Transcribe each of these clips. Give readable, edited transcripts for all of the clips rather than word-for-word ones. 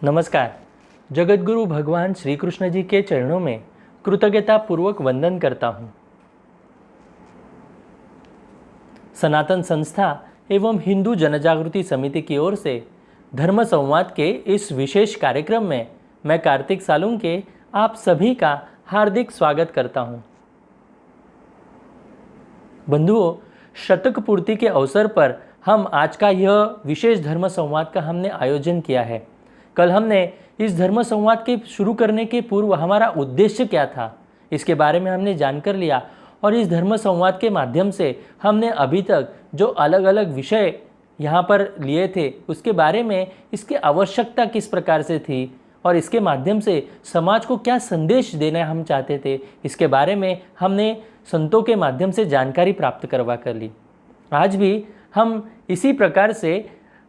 नमस्कार। जगतगुरु भगवान श्री कृष्ण जी के चरणों में कृतज्ञता पूर्वक वंदन करता हूँ। सनातन संस्था एवं हिंदू जनजागृति समिति की ओर से धर्म संवाद के इस विशेष कार्यक्रम में मैं कार्तिक सालुंके आप सभी का हार्दिक स्वागत करता हूँ। बंधुओं, शतक पूर्ति के अवसर पर हम आज का यह विशेष धर्म संवाद का हमने आयोजन किया है। कल हमने इस धर्म संवाद के शुरू करने के पूर्व हमारा उद्देश्य क्या था, इसके बारे में हमने जानकर लिया और इस धर्म संवाद के माध्यम से हमने अभी तक जो अलग अलग विषय यहाँ पर लिए थे उसके बारे में, इसकी आवश्यकता किस प्रकार से थी और इसके माध्यम से समाज को क्या संदेश देना हम चाहते थे, इसके बारे में हमने संतों के माध्यम से जानकारी प्राप्त करवा कर ली। आज भी हम इसी प्रकार से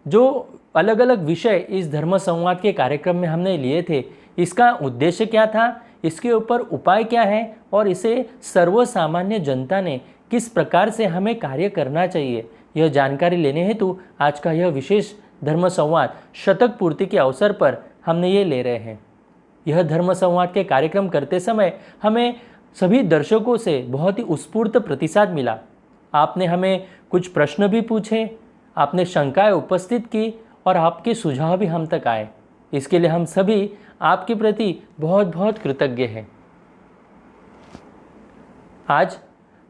जो अलग अलग विषय इस धर्म संवाद के कार्यक्रम में हमने लिए थे, इसका उद्देश्य क्या था, इसके ऊपर उपाय क्या है और इसे सर्वसामान्य जनता ने किस प्रकार से हमें कार्य करना चाहिए, यह जानकारी लेने हेतु आज का यह विशेष धर्म संवाद शतक पूर्ति के अवसर पर हमने ये ले रहे हैं। यह धर्म संवाद के कार्यक्रम करते समय हमें सभी दर्शकों से बहुत ही उत्स्फूर्त प्रतिसाद मिला। आपने हमें कुछ प्रश्न भी पूछे, आपने शंकाएं उपस्थित की और आपके सुझाव भी हम तक आए। इसके लिए हम सभी आपके प्रति बहुत बहुत कृतज्ञ हैं। आज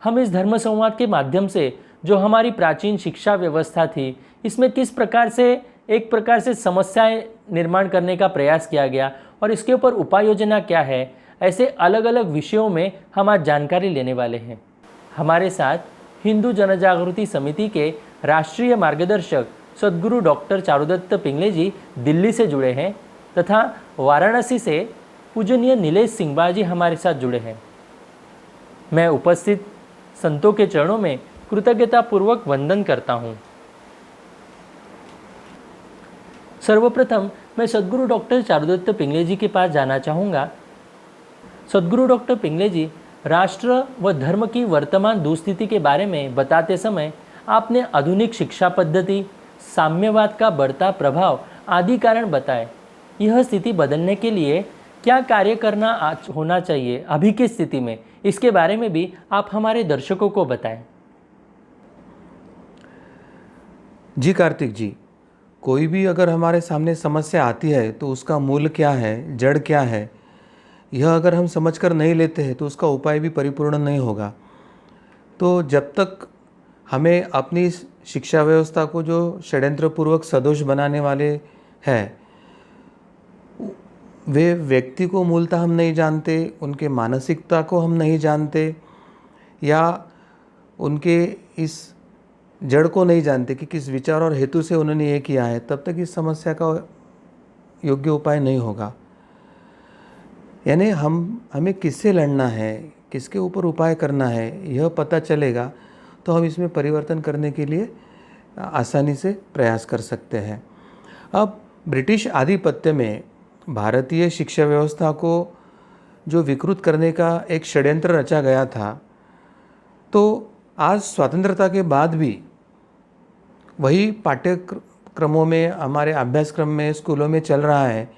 हम इस धर्म संवाद के माध्यम से जो हमारी प्राचीन शिक्षा व्यवस्था थी, इसमें किस प्रकार से एक प्रकार से समस्याएं निर्माण करने का प्रयास किया गया और इसके ऊपर उपाय योजना क्या है, ऐसे अलग अलग विषयों में हम आज जानकारी लेने वाले हैं। हमारे साथ हिंदू जनजागृति समिति के राष्ट्रीय मार्गदर्शक सद्गुरु डॉक्टर चारुदत्त पिंगले जी दिल्ली से जुड़े हैं तथा वाराणसी से पूजनीय नीलेश सिंघबा जी हमारे साथ जुड़े हैं। मैं उपस्थित संतों के चरणों में कृतज्ञता पूर्वक वंदन करता हूँ। सर्वप्रथम मैं सद्गुरु डॉक्टर चारुदत्त पिंगले जी के पास जाना चाहूँगा। सद्गुरु डॉक्टर पिंगले जी, राष्ट्र व धर्म की वर्तमान दुस्थिति के बारे में बताते समय आपने आधुनिक शिक्षा पद्धति, साम्यवाद का बढ़ता प्रभाव आदि कारण बताए। यह स्थिति बदलने के लिए क्या कार्य करना होना चाहिए अभी की स्थिति में, इसके बारे में भी आप हमारे दर्शकों को बताएं। जी कार्तिक जी, कोई भी अगर हमारे सामने समस्या आती है तो उसका मूल क्या है, जड़ क्या है, यह अगर हम समझकर नहीं लेते हैं तो उसका उपाय भी परिपूर्ण नहीं होगा। तो जब तक हमें अपनी शिक्षा व्यवस्था को जो षड्यंत्रपूर्वक सदोष बनाने वाले हैं, वे व्यक्ति को मूलतः हम नहीं जानते, उनके मानसिकता को हम नहीं जानते या उनके इस जड़ को नहीं जानते कि किस विचार और हेतु से उन्होंने ये किया है, तब तक इस समस्या का योग्य उपाय नहीं होगा। यानी हमें किससे लड़ना है, किसके ऊपर उपाय करना है, यह पता चलेगा तो हम इसमें परिवर्तन करने के लिए आसानी से प्रयास कर सकते हैं। अब ब्रिटिश आधिपत्य में भारतीय शिक्षा व्यवस्था को जो विकृत करने का एक षड्यंत्र रचा गया था, तो आज स्वतंत्रता के बाद भी वही पाठ्यक्रमों में, हमारे अभ्यासक्रम में, स्कूलों में चल रहा है।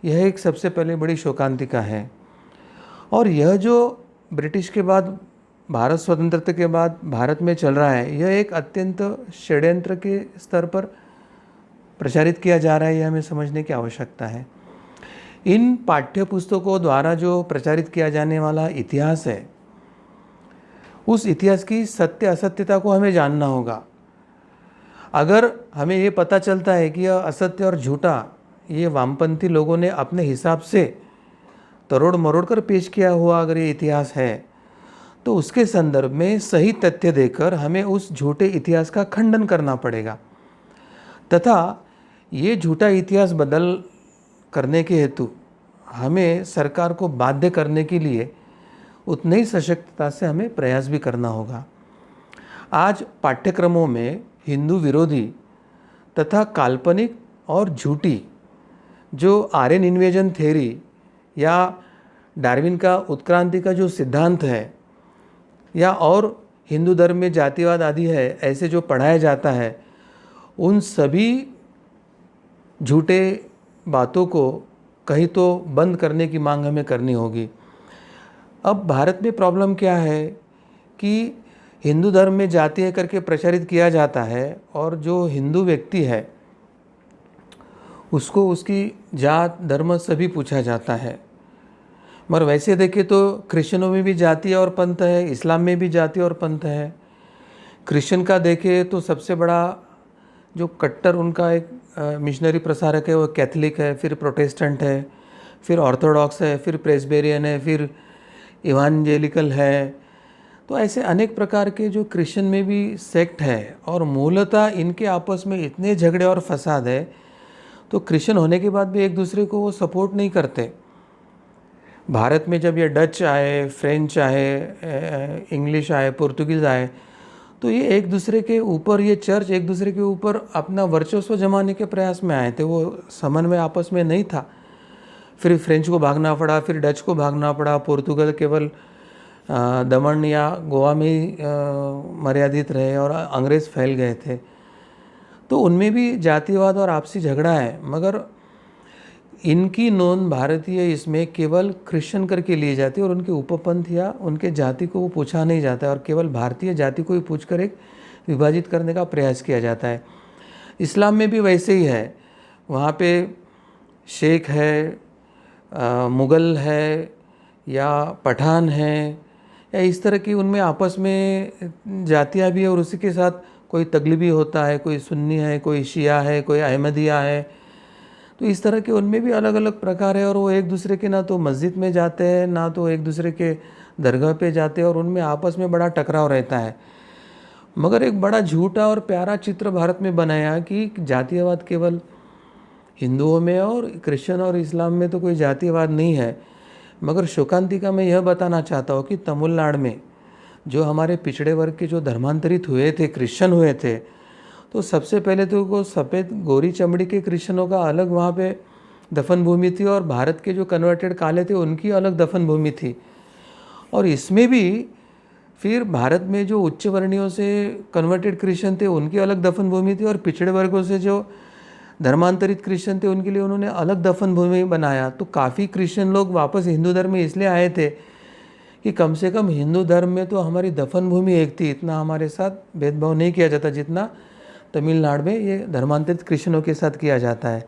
यह एक सबसे पहले बड़ी शोकांतिका है। और यह जो ब्रिटिश के बाद, भारत स्वतंत्रता के बाद भारत में चल रहा है, यह एक अत्यंत षड्यंत्र के स्तर पर प्रचारित किया जा रहा है, यह हमें समझने की आवश्यकता है। इन पाठ्य पुस्तकों द्वारा जो प्रचारित किया जाने वाला इतिहास है, उस इतिहास की सत्य असत्यता को हमें जानना होगा। अगर हमें ये पता चलता है कि यह असत्य और झूठा ये वामपंथी लोगों ने अपने हिसाब से तरोड़ मरोड़ कर पेश किया हुआ अगर ये इतिहास है, तो उसके संदर्भ में सही तथ्य देकर हमें उस झूठे इतिहास का खंडन करना पड़ेगा तथा ये झूठा इतिहास बदल करने के हेतु हमें सरकार को बाध्य करने के लिए उतनी ही सशक्तता से हमें प्रयास भी करना होगा। आज पाठ्यक्रमों में हिंदू विरोधी तथा काल्पनिक और झूठी जो आर्यन इन्वेजन थ्योरी या डार्विन का उत्क्रांति का जो सिद्धांत है या और हिंदू धर्म में जातिवाद आदि है, ऐसे जो पढ़ाया जाता है, उन सभी झूठे बातों को कहीं तो बंद करने की मांग हमें करनी होगी। अब भारत में प्रॉब्लम क्या है कि हिंदू धर्म में जाति है करके प्रचारित किया जाता है, और जो हिंदू व्यक्ति है उसको उसकी जात धर्म सभी पूछा जाता है। मगर वैसे देखें तो क्रिश्चियनों में भी जाति और पंथ है, इस्लाम में भी जाति और पंथ है। क्रिश्चियन का देखें तो सबसे बड़ा जो कट्टर उनका एक मिशनरी प्रसारक है वो कैथलिक है, फिर प्रोटेस्टेंट है, फिर ऑर्थोडॉक्स है, फिर प्रेस्बिटेरियन है, फिर इवांजेलिकल है। तो ऐसे अनेक प्रकार के जो क्रिश्चियन में भी सेक्ट है, और मूलतः इनके आपस में इतने झगड़े और फसाद है, तो क्रिश्चियन होने के बाद भी एक दूसरे को वो सपोर्ट नहीं करते। भारत में जब ये डच आए, फ्रेंच आए, इंग्लिश आए, पुर्तगीज़ आए, तो ये एक दूसरे के ऊपर, ये चर्च एक दूसरे के ऊपर अपना वर्चस्व जमाने के प्रयास में आए थे, वो समन्वय आपस में नहीं था। फिर फ्रेंच को भागना पड़ा, फिर डच को भागना पड़ा, पुर्तगाल केवल दमन या गोवा में ही मर्यादित रहे और अंग्रेज़ फैल गए थे। तो उनमें भी जातिवाद और आपसी झगड़ा है, मगर इनकी नोंद भारतीय इसमें केवल क्रिश्चियन करके लिए जाती है, और उनके उपपंथ या उनके जाति को वो पूछा नहीं जाता है, और केवल भारतीय जाति को ही पूछकर एक विभाजित करने का प्रयास किया जाता है। इस्लाम में भी वैसे ही है, वहाँ पे शेख है, मुग़ल है या पठान है, या इस तरह की उनमें आपस में जातियाँ भी है, और उसी के साथ कोई तगलिबी होता है, कोई सुन्नी है, कोई शिया है, कोई अहमदिया है। तो इस तरह के उनमें भी अलग अलग प्रकार है, और वो एक दूसरे के ना तो मस्जिद में जाते हैं, ना तो एक दूसरे के दरगाह पे जाते हैं, और उनमें आपस में बड़ा टकराव रहता है। मगर एक बड़ा झूठा और प्यारा चित्र भारत में बनाया कि जातीयवाद केवल हिंदुओं में और क्रिश्चियन और इस्लाम में तो कोई जातीयवाद नहीं है। मगर शोकांतिका मैं यह बताना चाहता हूँ कि तमिलनाडु में जो हमारे पिछड़े वर्ग के जो धर्मांतरित हुए थे, क्रिश्चियन हुए थे, तो सबसे पहले तो वो सफ़ेद गोरी चमड़ी के क्रिश्चियनों का अलग वहाँ पे दफन भूमि थी, और भारत के जो कन्वर्टेड काले थे उनकी अलग दफन भूमि थी। और इसमें भी फिर भारत में जो उच्च वर्णियों से कन्वर्टेड क्रिश्चियन थे उनकी अलग दफन भूमि थी, और पिछड़े वर्गों से जो धर्मांतरित क्रिश्चियन थे उनके लिए उन्होंने अलग दफन भूमि बनाया। तो काफ़ी क्रिश्चियन लोग वापस हिंदू धर्म में इसलिए आए थे कि कम से कम हिंदू धर्म में तो हमारी दफन भूमि एक थी, इतना हमारे साथ भेदभाव नहीं किया जाता जितना तमिलनाडु में ये धर्मांतरित क्रिश्चियनों के साथ किया जाता है।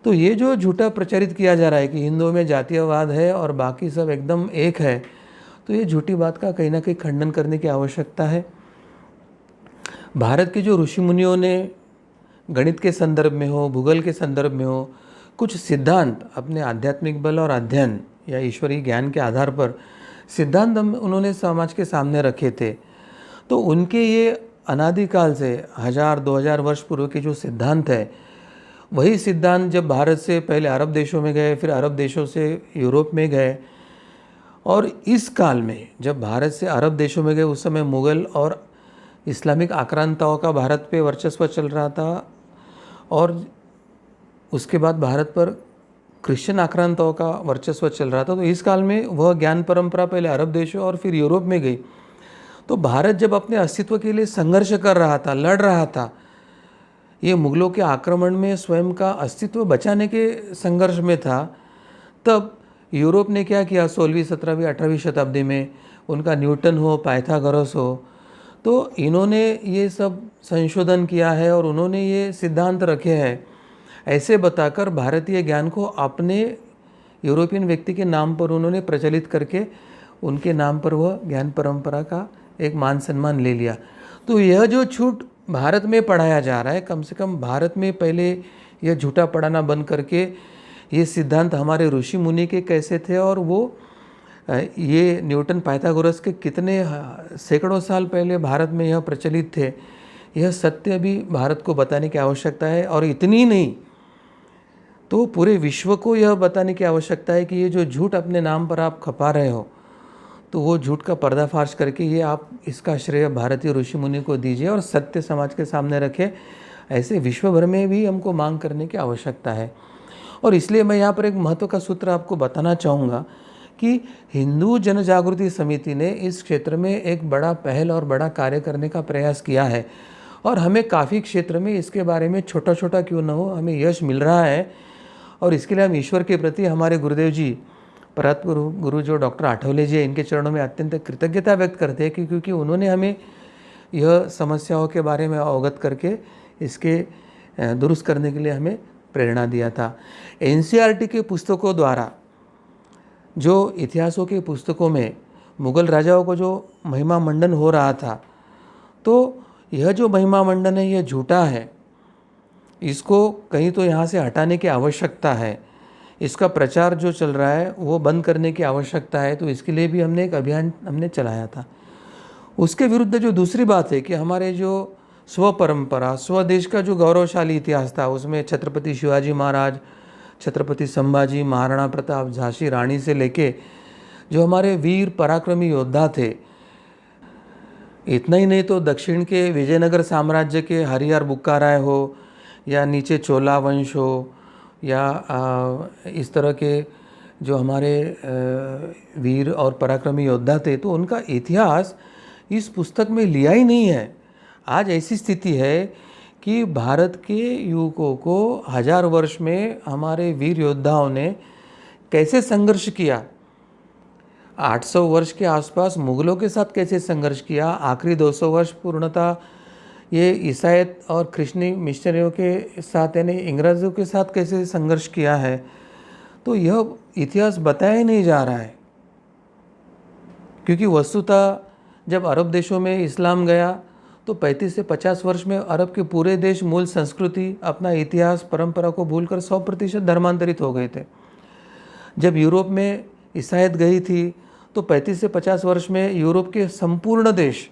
तो ये जो झूठा प्रचारित किया जा रहा है कि हिंदुओं में जातीयवाद है और बाकी सब एकदम एक है, तो ये झूठी बात का कहीं ना कहीं खंडन करने की आवश्यकता है। भारत के जो ऋषि मुनियों ने गणित के संदर्भ में हो, भूगोल के संदर्भ में हो, कुछ सिद्धांत अपने आध्यात्मिक बल और अध्ययन या ईश्वरीय ज्ञान के आधार पर सिद्धांत उन्होंने समाज के सामने रखे थे। तो उनके ये अनादिकाल से 1000-2000 वर्ष पूर्व के जो सिद्धांत है, वही सिद्धांत जब भारत से पहले अरब देशों में गए, फिर अरब देशों से यूरोप में गए, और इस काल में जब भारत से अरब देशों में गए उस समय मुग़ल और इस्लामिक आक्रांताओं का भारत पे वर्चस्व चल रहा था, और उसके बाद भारत पर क्रिश्चियन आक्रांताओं का वर्चस्व चल रहा था। तो इस काल में वह ज्ञान परंपरा पहले अरब देशों और फिर यूरोप में गई। तो भारत जब अपने अस्तित्व के लिए संघर्ष कर रहा था, लड़ रहा था, ये मुग़लों के आक्रमण में स्वयं का अस्तित्व बचाने के संघर्ष में था, तब यूरोप ने क्या किया, 16वीं 17वीं 18वीं शताब्दी में उनका न्यूटन हो, पाइथागोरस हो, तो इन्होंने ये सब संशोधन किया है और उन्होंने ये सिद्धांत रखे हैं, ऐसे बताकर भारतीय ज्ञान को अपने यूरोपियन व्यक्ति के नाम पर उन्होंने प्रचलित करके उनके नाम पर वह ज्ञान परंपरा का एक मान सम्मान ले लिया। तो यह जो झूठ भारत में पढ़ाया जा रहा है, कम से कम भारत में पहले यह झूठा पढ़ाना बंद करके ये सिद्धांत हमारे ऋषि मुनि के कैसे थे, और वो ये न्यूटन पाइथागोरस के कितने सैकड़ों साल पहले भारत में यह प्रचलित थे, यह सत्य भी भारत को बताने की आवश्यकता है। और इतनी नहीं तो पूरे विश्व को यह बताने की आवश्यकता है कि ये जो झूठ अपने नाम पर आप खपा रहे हो, तो वो झूठ का पर्दाफाश करके ये आप इसका श्रेय भारतीय ऋषि मुनि को दीजिए और सत्य समाज के सामने रखें। ऐसे विश्व भर में भी हमको मांग करने की आवश्यकता है। और इसलिए मैं यहाँ पर एक महत्व का सूत्र आपको बताना चाहूँगा कि हिंदू जन जागृति समिति ने इस क्षेत्र में एक बड़ा पहल और बड़ा कार्य करने का प्रयास किया है, और हमें काफ़ी क्षेत्र में इसके बारे में छोटा छोटा क्यों न हो हमें यश मिल रहा है। और इसके लिए हम ईश्वर के प्रति हमारे गुरुदेव जी परत गुरु जो डॉक्टर आठवले जी हैं, इनके चरणों में अत्यंत कृतज्ञता व्यक्त करते हैं क्योंकि उन्होंने हमें यह समस्याओं के बारे में अवगत करके इसके दुरुस्त करने के लिए हमें प्रेरणा दिया था। एनसीईआरटी के पुस्तकों द्वारा जो इतिहासों के पुस्तकों में मुग़ल राजाओं को जो महिमा मंडन हो रहा था, तो यह जो महिमा मंडन है यह झूठा है, इसको कहीं तो यहाँ से हटाने की आवश्यकता है, इसका प्रचार जो चल रहा है वो बंद करने की आवश्यकता है। तो इसके लिए भी हमने एक अभियान चलाया था। उसके विरुद्ध जो दूसरी बात है कि हमारे जो स्व परंपरा स्वदेश का जो गौरवशाली इतिहास था, उसमें छत्रपति शिवाजी महाराज, छत्रपति संभाजी, महाराणा प्रताप, झांसी रानी से लेके जो हमारे वीर पराक्रमी योद्धा थे, इतना ही नहीं तो दक्षिण के विजयनगर साम्राज्य के हरिहर बुक्का हो या नीचे चोला वंश हो या इस तरह के जो हमारे वीर और पराक्रमी योद्धा थे, तो उनका इतिहास इस पुस्तक में लिया ही नहीं है। आज ऐसी स्थिति है कि भारत के युवकों को 1000 वर्ष में हमारे वीर योद्धाओं ने कैसे संघर्ष किया, 800 वर्ष के आसपास मुग़लों के साथ कैसे संघर्ष किया, आखिरी 200 वर्ष पूर्णतः ये ईसाईयत और क्रिश्चियनी मिशनरियों के साथ यानी अंग्रेज़ों के साथ कैसे संघर्ष किया है, तो यह इतिहास बताया ही नहीं जा रहा है। क्योंकि वस्तुतः जब अरब देशों में इस्लाम गया तो 35 से 50 वर्ष में अरब के पूरे देश मूल संस्कृति, अपना इतिहास, परंपरा को भूलकर 100% धर्मांतरित हो गए थे। जब यूरोप में ईसाईयत गई थी तो 35 से 50 वर्ष में यूरोप के संपूर्ण देश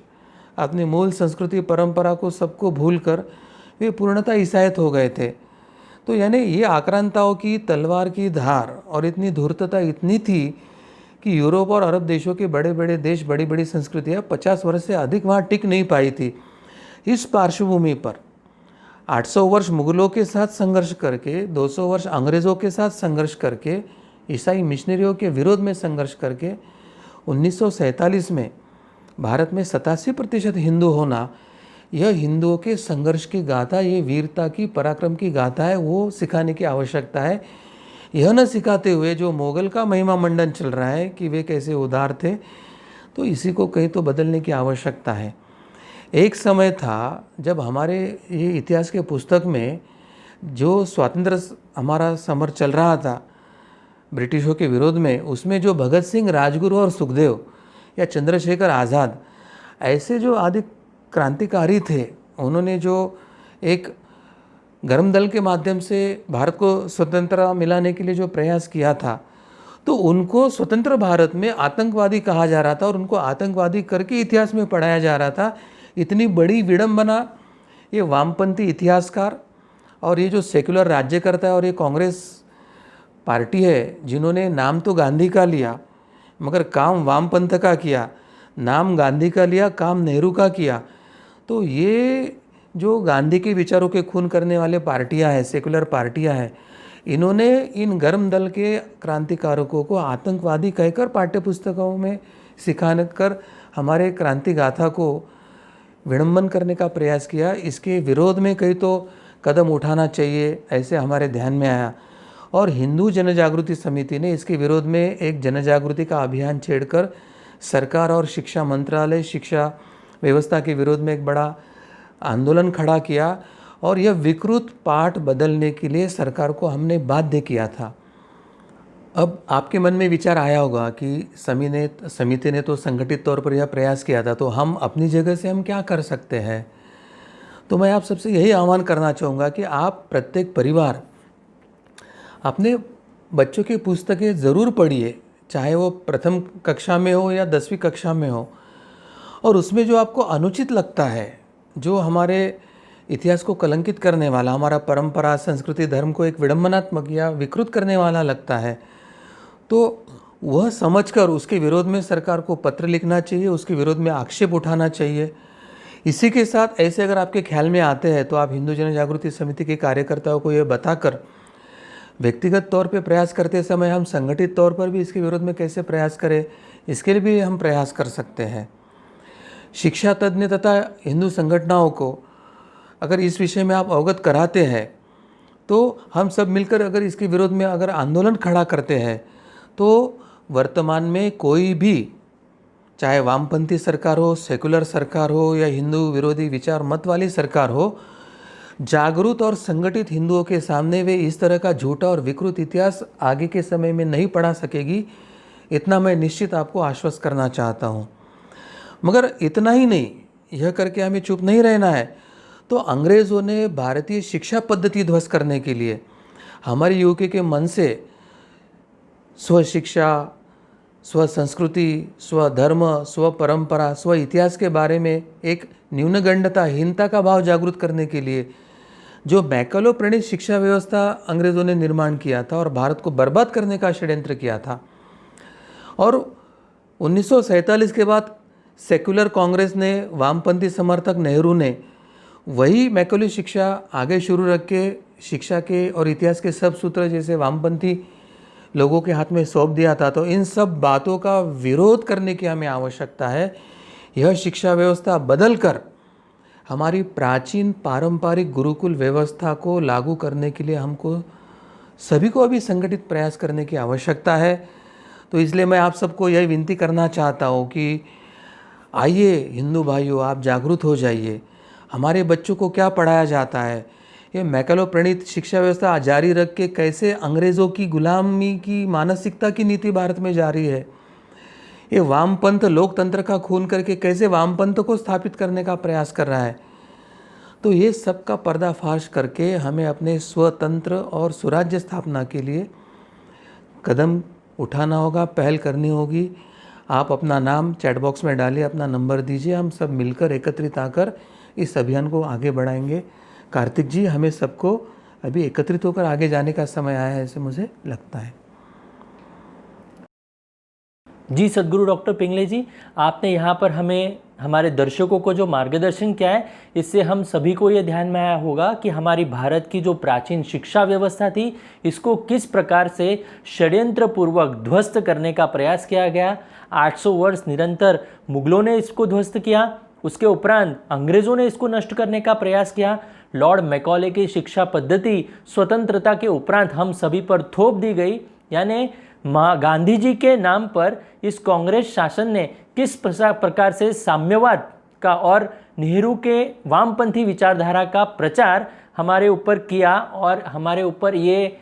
अपनी मूल संस्कृति, परंपरा को सबको भूलकर वे पूर्णतः ईसाईयत हो गए थे। तो यानी ये आक्रांताओं की तलवार की धार और इतनी धूर्तता इतनी थी कि यूरोप और अरब देशों के बड़े बड़े देश, बड़ी बड़ी संस्कृतियाँ 50 वर्ष से अधिक वहाँ टिक नहीं पाई थी। इस पार्श्वभूमि पर 800 वर्ष मुग़लों के साथ संघर्ष करके, 200 वर्ष अंग्रेज़ों के साथ संघर्ष करके, ईसाई मिशनरियों के विरोध में संघर्ष करके 1947 में भारत में 87% हिंदू होना, यह हिंदुओं के संघर्ष की गाथा, ये वीरता की, पराक्रम की गाथा है, वो सिखाने की आवश्यकता है। यह न सिखाते हुए जो मुग़ल का महिमा मंडन चल रहा है कि वे कैसे उदार थे, तो इसी को कहीं तो बदलने की आवश्यकता है। एक समय था जब हमारे ये इतिहास के पुस्तक में जो स्वातंत्र्य हमारा समर चल रहा था ब्रिटिशों के विरोध में, उसमें जो भगत सिंह, राजगुरु और सुखदेव या चंद्रशेखर आज़ाद ऐसे जो आदि क्रांतिकारी थे, उन्होंने जो एक गर्म दल के माध्यम से भारत को स्वतंत्रता मिलाने के लिए जो प्रयास किया था, तो उनको स्वतंत्र भारत में आतंकवादी कहा जा रहा था और उनको आतंकवादी करके इतिहास में पढ़ाया जा रहा था। इतनी बड़ी विडंबना ये वामपंथी इतिहासकार और ये जो सेक्युलर राज्यकर्ता है और ये कांग्रेस पार्टी है, जिन्होंने नाम तो गांधी का लिया मगर काम वामपंथ का किया, नाम गांधी का लिया, काम नेहरू का किया। तो ये जो गांधी के विचारों के खून करने वाले पार्टियां हैं, सेकुलर पार्टियां हैं, इन्होंने इन गर्म दल के क्रांतिकारकों को आतंकवादी कहकर पाठ्यपुस्तकों में सिखाने कर हमारे क्रांति गाथा को विडंबन करने का प्रयास किया। इसके विरोध में कहीं तो कदम उठाना चाहिए, ऐसे हमारे ध्यान में आया और हिंदू जनजागृति समिति ने इसके विरोध में एक जनजागृति का अभियान छेड़कर सरकार और शिक्षा मंत्रालय, शिक्षा व्यवस्था के विरोध में एक बड़ा आंदोलन खड़ा किया और यह विकृत पाठ बदलने के लिए सरकार को हमने बाध्य किया था। अब आपके मन में विचार आया होगा कि समिति ने तो संगठित तौर पर यह प्रयास किया था, तो हम अपनी जगह से हम क्या कर सकते हैं। तो मैं आप सबसे यही आह्वान करना चाहूँगा कि आप प्रत्येक परिवार अपने बच्चों की पुस्तकें ज़रूर पढ़िए, चाहे वो प्रथम कक्षा में हो या 10वीं कक्षा में हो, और उसमें जो आपको अनुचित लगता है, जो हमारे इतिहास को कलंकित करने वाला, हमारा परंपरा, संस्कृति, धर्म को एक विडंबनात्मक या विकृत करने वाला लगता है, तो वह समझकर उसके विरोध में सरकार को पत्र लिखना चाहिए, उसके विरोध में आक्षेप उठाना चाहिए। इसी के साथ ऐसे अगर आपके ख्याल में आते हैं तो आप हिंदू जनजागृति समिति के कार्यकर्ताओं को यह बताकर व्यक्तिगत तौर पे प्रयास करते समय हम संगठित तौर पर भी इसके विरोध में कैसे प्रयास करें, इसके लिए भी हम प्रयास कर सकते हैं। शिक्षा तज्ञ तथा हिंदू संगठनों को अगर इस विषय में आप अवगत कराते हैं तो हम सब मिलकर अगर इसके विरोध में अगर आंदोलन खड़ा करते हैं तो वर्तमान में कोई भी, चाहे वामपंथी सरकार हो, सेकुलर सरकार हो या हिंदू विरोधी विचार मत वाली सरकार हो, जागरूक और संगठित हिंदुओं के सामने वे इस तरह का झूठा और विकृत इतिहास आगे के समय में नहीं पढ़ा सकेगी, इतना मैं निश्चित आपको आश्वस्त करना चाहता हूँ। मगर इतना ही नहीं, यह करके हमें चुप नहीं रहना है। तो अंग्रेज़ों ने भारतीय शिक्षा पद्धति ध्वस्त करने के लिए हमारे युवकों के मन से स्व शिक्षा, स्व संस्कृति, स्व धर्म, स्व परंपरा, स्व इतिहास के बारे में एक न्यूनगंडता, हीनता का भाव जागृत करने के लिए जो मैकलो प्रणीत शिक्षा व्यवस्था अंग्रेज़ों ने निर्माण किया था और भारत को बर्बाद करने का षड्यंत्र किया था। और 1947 के बाद सेकुलर कांग्रेस ने, वामपंथी समर्थक नेहरू ने वही मैकलो शिक्षा आगे शुरू रख के शिक्षा के और इतिहास के सब सूत्र जैसे वामपंथी लोगों के हाथ में सौंप दिया था। तो इन सब बातों का विरोध करने की हमें आवश्यकता है। यह शिक्षा व्यवस्था बदल कर हमारी प्राचीन पारंपरिक गुरुकुल व्यवस्था को लागू करने के लिए हमको सभी को अभी संगठित प्रयास करने की आवश्यकता है। तो इसलिए मैं आप सबको यह विनती करना चाहता हूँ कि आइए हिंदू भाइयों, आप जागरूक हो जाइए। हमारे बच्चों को क्या पढ़ाया जाता है, ये मैकलो प्रणीत शिक्षा व्यवस्था जारी रख के कैसे अंग्रेज़ों की गुलामी की मानसिकता की नीति भारत में जारी है, ये वामपंथ लोकतंत्र का खून करके कैसे वामपंथ को स्थापित करने का प्रयास कर रहा है। तो ये सब का पर्दाफाश करके हमें अपने स्वतंत्र और सुराज्य स्थापना के लिए कदम उठाना होगा, पहल करनी होगी। आप अपना नाम चैट बॉक्स में डालिए, अपना नंबर दीजिए, हम सब मिलकर एकत्रित आकर इस अभियान को आगे बढ़ाएंगे। कार्तिक जी, हमें सबको अभी एकत्रित होकर आगे जाने का समय आया है, ऐसे मुझे लगता है। जी सद्गुरु डॉक्टर पिंगले जी, आपने यहाँ पर हमें, हमारे दर्शकों को जो मार्गदर्शन किया है, इससे हम सभी को ये ध्यान में आया होगा कि हमारी भारत की जो प्राचीन शिक्षा व्यवस्था थी, इसको किस प्रकार से षड्यंत्र पूर्वक ध्वस्त करने का प्रयास किया गया। 800 वर्ष निरंतर मुगलों ने इसको ध्वस्त किया, उसके उपरांत अंग्रेज़ों ने इसको नष्ट करने का प्रयास किया। लॉर्ड मैकॉले की शिक्षा पद्धति स्वतंत्रता के उपरांत हम सभी पर थोप दी गई, यानी गांधी जी के नाम पर इस कांग्रेस शासन ने किस प्रकार से साम्यवाद का और नेहरू के वामपंथी विचारधारा का प्रचार हमारे ऊपर किया और हमारे ऊपर ये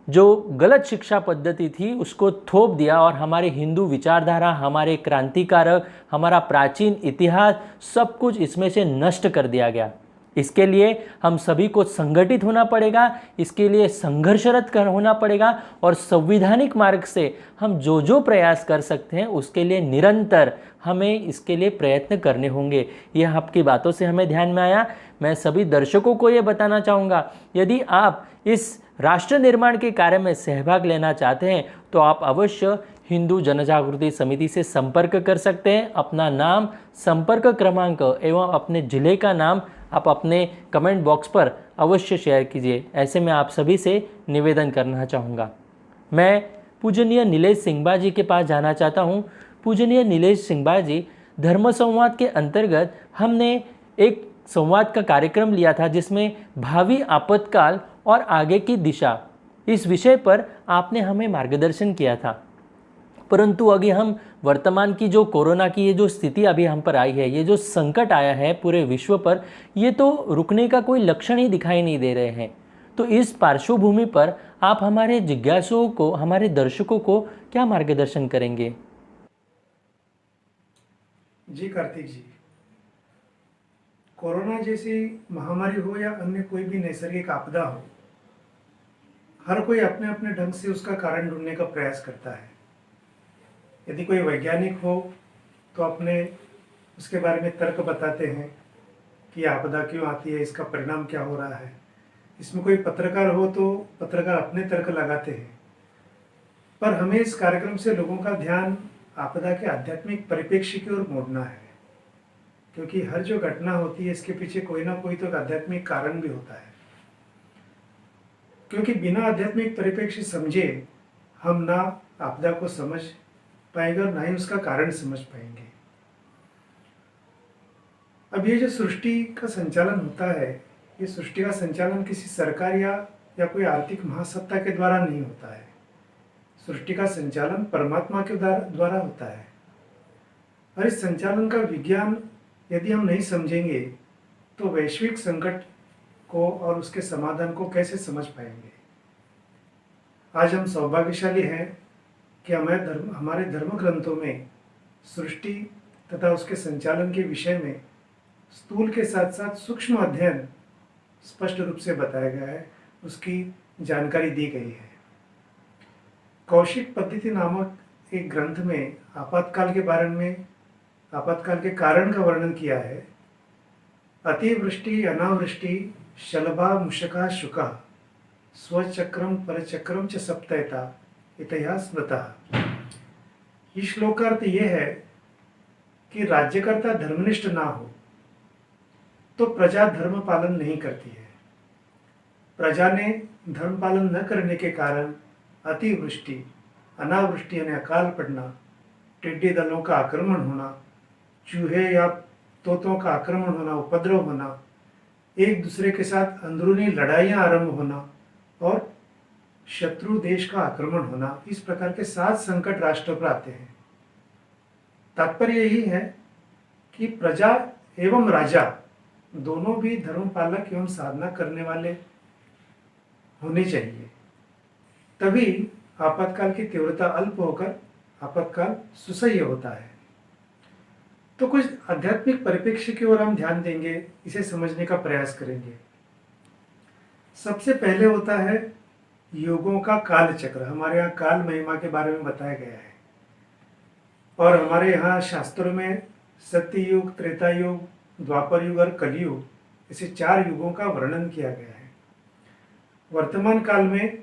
जो गलत शिक्षा पद्धति थी उसको थोप दिया और हमारे हिंदू विचारधारा, हमारे क्रांतिकारक, हमारा प्राचीन इतिहास, सब कुछ इसमें से नष्ट कर दिया गया। इसके लिए हम सभी को संगठित होना पड़ेगा, इसके लिए संघर्षरत होना पड़ेगा और संवैधानिक मार्ग से हम जो जो प्रयास कर सकते हैं उसके लिए निरंतर हमें इसके लिए प्रयत्न करने होंगे। यह आपकी बातों से हमें ध्यान में आया। मैं सभी दर्शकों को ये बताना चाहूँगा, यदि आप इस राष्ट्र निर्माण के कार्य में सहभाग लेना चाहते हैं तो आप अवश्य हिंदू जनजागृति समिति से संपर्क कर सकते हैं। अपना नाम, संपर्क क्रमांक एवं अपने जिले का नाम आप अपने कमेंट बॉक्स पर अवश्य शेयर कीजिए, ऐसे मैं आप सभी से निवेदन करना चाहूँगा। मैं पूजनीय नीलेश सिंघबा जी के पास जाना चाहता हूँ। पूजनीय नीलेश सिंघबा जी, धर्म संवाद के अंतर्गत हमने एक संवाद का कार्यक्रम लिया था जिसमें भावी आपातकाल और आगे की दिशा, इस विषय पर आपने हमें मार्गदर्शन किया था। परंतु अभी हम वर्तमान की जो कोरोना की ये जो स्थिति अभी हम पर आई है, ये जो संकट आया है पूरे विश्व पर, ये तो रुकने का कोई लक्षण ही दिखाई नहीं दे रहे हैं। तो इस पार्श्वभूमि पर आप हमारे जिज्ञासुओं को, हमारे दर्शकों को क्या मार्गदर्शन करेंगे? जी कार्तिक जी, कोरोना जैसी महामारी हो या अन्य कोई भी नैसर्गिक आपदा हो, हर कोई अपने अपने ढंग से उसका कारण ढूंढने का प्रयास करता है। यदि कोई वैज्ञानिक हो तो अपने उसके बारे में तर्क बताते हैं कि आपदा क्यों आती है, इसका परिणाम क्या हो रहा है। इसमें कोई पत्रकार हो तो पत्रकार अपने तर्क लगाते हैं। पर हमें इस कार्यक्रम से लोगों का ध्यान आपदा के आध्यात्मिक परिप्रेक्ष्य की ओर मोड़ना है, क्योंकि हर जो घटना होती है इसके पीछे कोई ना कोई तो एक आध्यात्मिक कारण भी होता है। क्योंकि बिना आध्यात्मिक परिप्रेक्ष्य समझे हम ना आपदा को समझ पाएंगे और ना ही उसका कारण समझ पाएंगे। अब ये जो सृष्टि का संचालन होता है, ये सृष्टि का संचालन किसी सरकार या या कोई आर्थिक महासत्ता के द्वारा नहीं होता है। सृष्टि का संचालन परमात्मा के द्वारा होता है। और इस संचालन का विज्ञान यदि हम नहीं समझेंगे तो वैश्विक संकट को और उसके समाधान को कैसे समझ पाएंगे। आज हम सौभाग्यशाली हैं कि हमारे धर्म ग्रंथों में सृष्टि तथा उसके संचालन के विषय में स्थूल के साथ साथ सूक्ष्म अध्ययन स्पष्ट रूप से बताया गया है, उसकी जानकारी दी गई है। कौशिक पद्धति नामक एक ग्रंथ में आपातकाल के कारण का वर्णन किया है। अतिवृष्टि अनावृष्टि शलभा मुशका शुका स्वचक्रम परचक्रम च सप्तयता इतया स्मृतः। इस श्लोक का अर्थ यह है कि राज्यकर्ता धर्मनिष्ठ ना हो तो प्रजा धर्म पालन नहीं करती है। प्रजा ने धर्म पालन न करने के कारण अतिवृष्टि अनावृष्टि यानी अकाल पड़ना, टिड्डी दलों का आक्रमण होना, चूहे या तोतों का आक्रमण होना, उपद्रव होना, एक दूसरे के साथ अंदरूनी लड़ाइयाँ आरंभ होना और शत्रु देश का आक्रमण होना, इस प्रकार के 7 संकट राष्ट्र पर आते हैं। तात्पर्य यही है कि प्रजा एवं राजा दोनों भी धर्म पालक एवं साधना करने वाले होने चाहिए, तभी आपातकाल की तीव्रता अल्प होकर आपातकाल सुसह्य होता है। तो कुछ आध्यात्मिक परिप्रेक्ष्य की ओर हम ध्यान देंगे, इसे समझने का प्रयास करेंगे। सबसे पहले होता है युगों का काल चक्र। हमारे यहाँ काल महिमा के बारे में बताया गया है और हमारे यहाँ शास्त्रों में सत्य युग, त्रेता युग, द्वापर युग और कलयुग, ऐसे 4 युगों का वर्णन किया गया है। वर्तमान काल में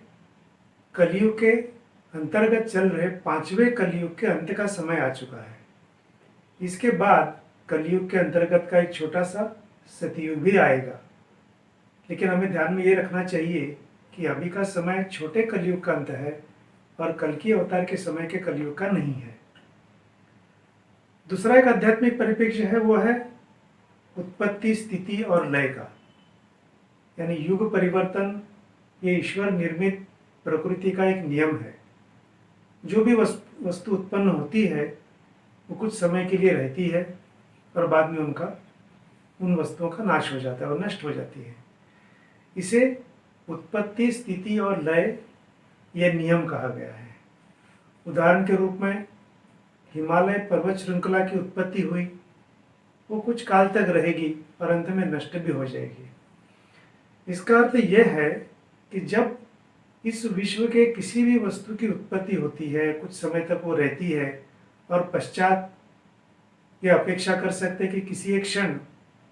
कलयुग के अंतर्गत चल रहे 5वें कलयुग के अंत का समय आ चुका है। इसके बाद कलयुग के अंतर्गत का एक छोटा सा सतयुग भी आएगा, लेकिन हमें ध्यान में ये रखना चाहिए कि अभी का समय छोटे कलयुग का अंत है और कल की अवतार के समय के कलयुग का नहीं है। दूसरा एक आध्यात्मिक परिप्रेक्ष्य है, वो है उत्पत्ति, स्थिति और लय का, यानी युग परिवर्तन। ये ईश्वर निर्मित प्रकृति का एक नियम है। जो भी वस्तु उत्पन्न होती है वो कुछ समय के लिए रहती है और बाद में उन वस्तुओं का नाश हो जाता है और नष्ट हो जाती है। इसे उत्पत्ति, स्थिति और लय यह नियम कहा गया है। उदाहरण के रूप में हिमालय पर्वत श्रृंखला की उत्पत्ति हुई, वो कुछ काल तक रहेगी और अंत में नष्ट भी हो जाएगी। इसका अर्थ यह है कि जब इस विश्व के किसी भी वस्तु की उत्पत्ति होती है, कुछ समय तक वो रहती है और पश्चात ये अपेक्षा कर सकते हैं कि किसी एक क्षण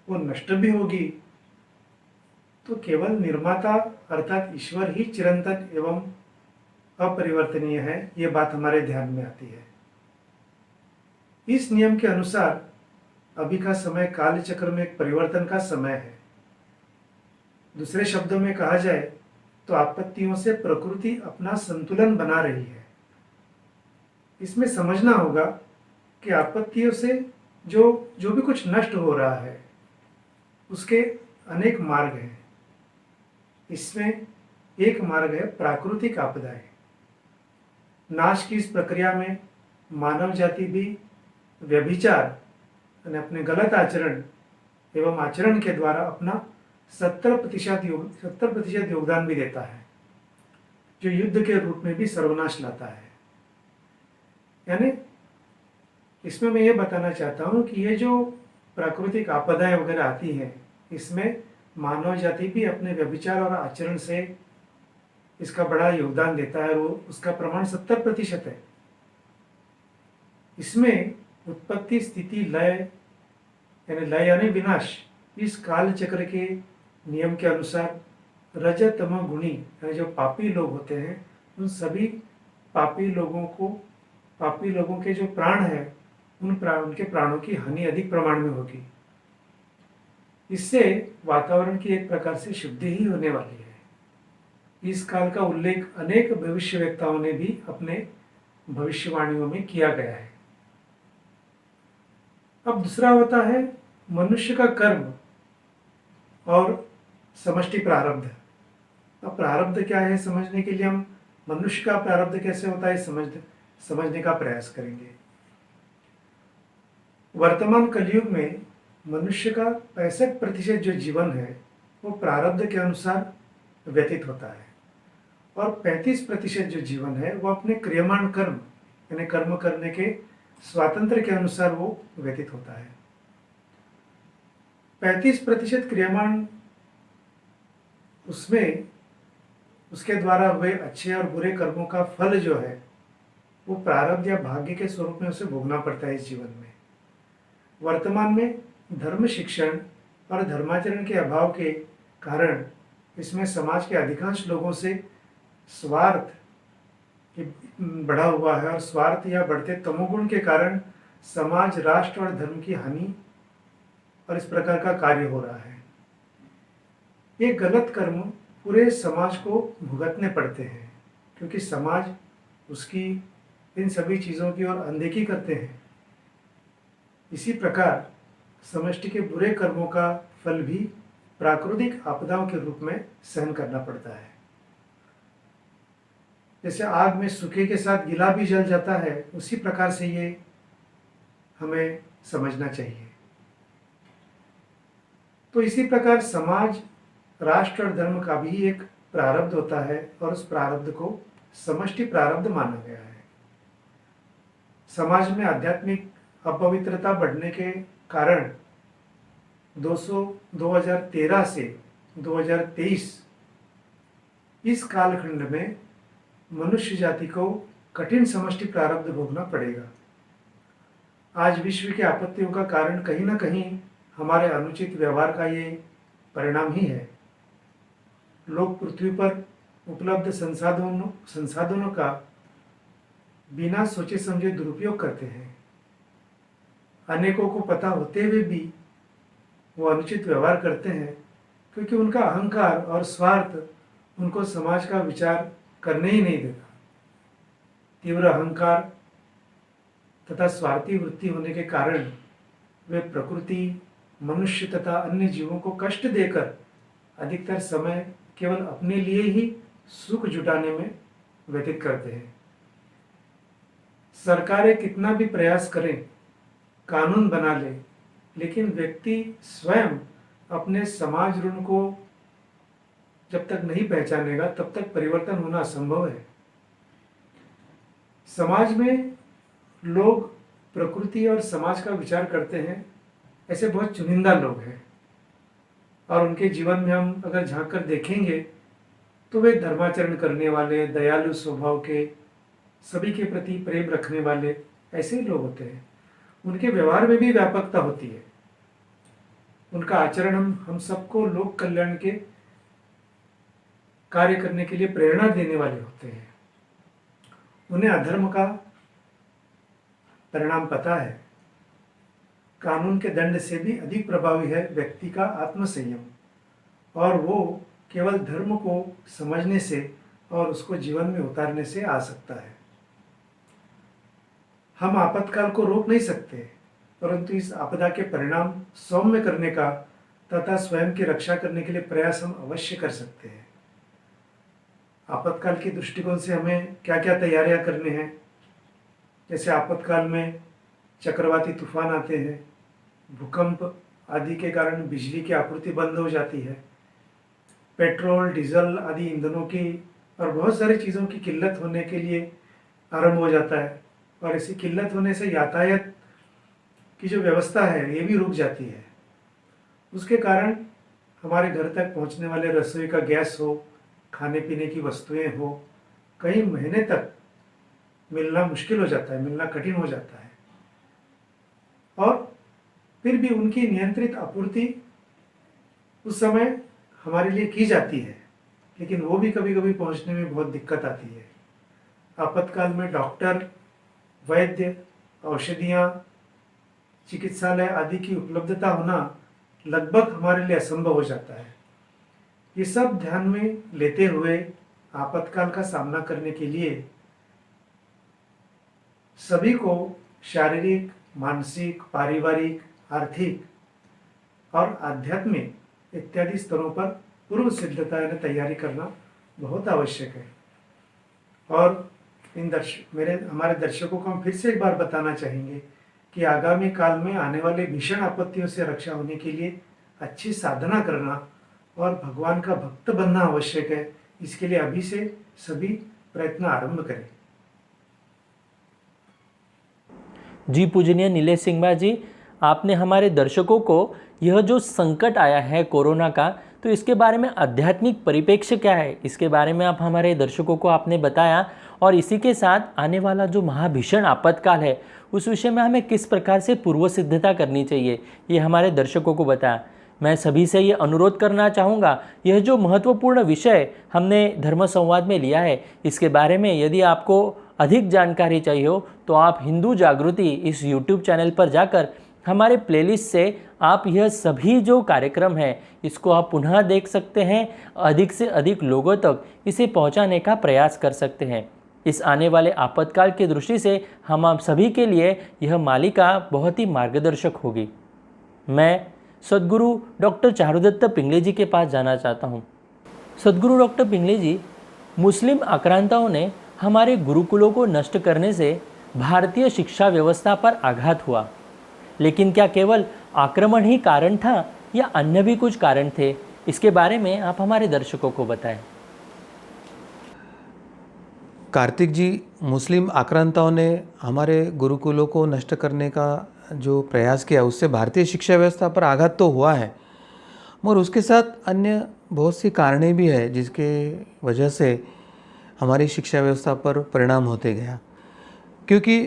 वो नष्ट भी होगी, तो केवल निर्माता अर्थात ईश्वर ही चिरंतन एवं अपरिवर्तनीय है, ये बात हमारे ध्यान में आती है। इस नियम के अनुसार अभी का समय काल चक्र में एक परिवर्तन का समय है। दूसरे शब्दों में कहा जाए तो आपत्तियों से प्रकृति अपना संतुलन बना रही है। इसमें समझना होगा कि आपत्तियों से जो भी कुछ नष्ट हो रहा है उसके अनेक मार्ग हैं। इसमें एक मार्ग है प्राकृतिक आपदाएं। नाश की इस प्रक्रिया में मानव जाति भी व्यभिचार यानी अपने गलत आचरण एवं आचरण के द्वारा अपना 70% योगदान भी देता है, जो युद्ध के रूप में भी सर्वनाश लाता है। यानी इसमें मैं ये बताना चाहता हूँ कि ये जो प्राकृतिक आपदाएं वगैरह आती हैं, इसमें मानव जाति भी अपने व्यभिचार और आचरण से इसका बड़ा योगदान देता है। वो उसका प्रमाण 70% है। इसमें उत्पत्ति, स्थिति, लय यानी विनाश, इस काल चक्र के नियम के अनुसार रज तम गुणी यानी जो पापी लोग होते हैं, उन सभी पापी लोगों के जो प्राण है, उनके प्राणों की हानि अधिक प्रमाण में होगी। इससे वातावरण की एक प्रकार से शुद्धि ही होने वाली है। इस काल का उल्लेख अनेक भविष्यवेत्ताओं ने भी अपने भविष्यवाणियों में किया गया है। अब दूसरा होता है मनुष्य का कर्म और समष्टि प्रारब्ध। अब प्रारब्ध क्या है समझने के लिए हम मनुष्य का प्रारब्ध कैसे होता है समझने का प्रयास करेंगे। वर्तमान कलयुग में मनुष्य का 65% जो जीवन है वो प्रारब्ध के अनुसार व्यतीत होता है और 35% जो जीवन है वो अपने क्रियमाण कर्म यानी कर्म करने के स्वातंत्र के अनुसार वो व्यतीत होता है। 35% क्रियमाण उसमें उसके द्वारा हुए अच्छे और बुरे कर्मों का फल जो है वो प्रारब्ध या भाग्य के स्वरूप में उसे भोगना पड़ता है इस जीवन में। वर्तमान में धर्म शिक्षण और धर्माचरण के अभाव के कारण इसमें समाज के अधिकांश लोगों से स्वार्थ बढ़ा हुआ है और स्वार्थ या बढ़ते तमोगुण के कारण समाज, राष्ट्र और धर्म की हानि और इस प्रकार का कार्य हो रहा है। ये गलत कर्म पूरे समाज को भुगतने पड़ते हैं क्योंकि समाज उसकी इन सभी चीज़ों की ओर अनदेखी करते हैं। इसी प्रकार समष्टि के बुरे कर्मों का फल भी प्राकृतिक आपदाओं के रूप में सहन करना पड़ता है। जैसे आग में सूखे के साथ गीला भी जल जाता है, उसी प्रकार से ये हमें समझना चाहिए। तो इसी प्रकार समाज, राष्ट्र और धर्म का भी एक प्रारब्ध होता है और उस प्रारब्ध को समष्टि प्रारब्ध माना गया है। समाज में आध्यात्मिक अपवित्रता बढ़ने के कारण 2013 से 2023 इस कालखंड में मनुष्य जाति को कठिन समष्टि प्रारब्ध भोगना पड़ेगा। आज विश्व की आपत्तियों का कारण कहीं ना कहीं हमारे अनुचित व्यवहार का ये परिणाम ही है। लोग पृथ्वी पर उपलब्ध संसाधनों का बिना सोचे समझे दुरुपयोग करते हैं। अनेकों को पता होते हुए भी वो अनुचित व्यवहार करते हैं क्योंकि उनका अहंकार और स्वार्थ उनको समाज का विचार करने ही नहीं देता। तीव्र अहंकार तथा स्वार्थी वृत्ति होने के कारण वे प्रकृति, मनुष्य तथा अन्य जीवों को कष्ट देकर अधिकतर समय केवल अपने लिए ही सुख जुटाने में व्यतीत करते हैं। सरकारें कितना भी प्रयास करें, कानून बना ले, लेकिन व्यक्ति स्वयं अपने समाज ऋण को जब तक नहीं पहचानेगा तब तक परिवर्तन होना असंभव है। समाज में लोग प्रकृति और समाज का विचार करते हैं, ऐसे बहुत चुनिंदा लोग हैं और उनके जीवन में हम अगर झांक कर देखेंगे तो वे धर्माचरण करने वाले, दयालु स्वभाव के, सभी के प्रति प्रेम रखने वाले ऐसे ही लोग होते हैं। उनके व्यवहार में भी व्यापकता होती है। उनका आचरण हम सबको लोक कल्याण के कार्य करने के लिए प्रेरणा देने वाले होते हैं। उन्हें अधर्म का परिणाम पता है। कानून के दंड से भी अधिक प्रभावी है व्यक्ति का आत्मसंयम और वो केवल धर्म को समझने से और उसको जीवन में उतारने से आ सकता है। हम आपातकाल को रोक नहीं सकते, परंतु इस आपदा के परिणाम सौम्य करने का तथा स्वयं की रक्षा करने के लिए प्रयास हम अवश्य कर सकते हैं। आपातकाल के दृष्टिकोण से हमें क्या क्या तैयारियां करनी हैं। जैसे आपातकाल में चक्रवाती तूफान आते हैं, भूकंप आदि के कारण बिजली की आपूर्ति बंद हो जाती है, पेट्रोल, डीजल आदि ईंधनों की और बहुत सारी चीज़ों की किल्लत होने के लिए आरंभ हो जाता है और इसी किल्लत होने से यातायात की जो व्यवस्था है ये भी रुक जाती है। उसके कारण हमारे घर तक पहुंचने वाले रसोई का गैस हो, खाने पीने की वस्तुएं हो, कई महीने तक मिलना मुश्किल हो जाता है, मिलना कठिन हो जाता है और फिर भी उनकी नियंत्रित आपूर्ति उस समय हमारे लिए की जाती है, लेकिन वो भी कभी कभी पहुंचने में बहुत दिक्कत आती है। आपातकाल में डॉक्टर, वैद्य, औषधियाँ, चिकित्सालय आदि की उपलब्धता होना लगभग हमारे लिए असंभव हो जाता है। ये सब ध्यान में लेते हुए आपातकाल का सामना करने के लिए सभी को शारीरिक, मानसिक, पारिवारिक, आर्थिक और आध्यात्मिक इत्यादि स्तरों पर पूर्व सिद्धता यानी तैयारी करना बहुत आवश्यक है। और हमारे दर्शकों को हम फिर से एक बार बताना चाहेंगे कि आगामी काल में आने वाले भीषण आपत्तियों से रक्षा होने के लिए अच्छी साधना करना और भगवान का भक्त बनना आवश्यक है। इसके लिए अभी से सभी प्रयत्न आरंभ करें। जी पूजनीय नीलेश सिंघवा जी, आपने हमारे दर्शकों को यह जो संकट आया है कोरोना का, तो इसके बारे में आध्यात्मिक परिप्रेक्ष्य क्या है, इसके बारे में आप हमारे दर्शकों को आपने बताया, और इसी के साथ आने वाला जो महाभीषण आपातकाल है उस विषय में हमें किस प्रकार से पूर्व सिद्धता करनी चाहिए, ये हमारे दर्शकों को बताया। मैं सभी से ये अनुरोध करना चाहूँगा, यह जो महत्वपूर्ण विषय हमने धर्म संवाद में लिया है, इसके बारे में यदि आपको अधिक जानकारी चाहिए हो तो आप हिंदू जागृति इस YouTube चैनल पर जाकर हमारे प्लेलिस्ट से आप यह सभी जो कार्यक्रम है इसको आप पुनः देख सकते हैं। अधिक से अधिक लोगों तक इसे पहुंचाने का प्रयास कर सकते हैं। इस आने वाले आपातकाल की दृष्टि से हम आप सभी के लिए यह मालिका बहुत ही मार्गदर्शक होगी। मैं सद्गुरु डॉक्टर चारुदत्त पिंगले जी के पास जाना चाहता हूँ। सद्गुरु डॉक्टर पिंगले जी, मुस्लिम आक्रांताओं ने हमारे गुरुकुलों को नष्ट करने से भारतीय शिक्षा व्यवस्था पर आघात हुआ, लेकिन क्या केवल आक्रमण ही कारण था या अन्य भी कुछ कारण थे? इसके बारे में आप हमारे दर्शकों को बताएं। कार्तिक जी, मुस्लिम आक्रांताओं ने हमारे गुरुकुलों को नष्ट करने का जो प्रयास किया उससे भारतीय शिक्षा व्यवस्था पर आघात तो हुआ है, मगर उसके साथ अन्य बहुत सी कारणें भी है जिसके वजह से हमारी शिक्षा व्यवस्था पर परिणाम होते गया। क्योंकि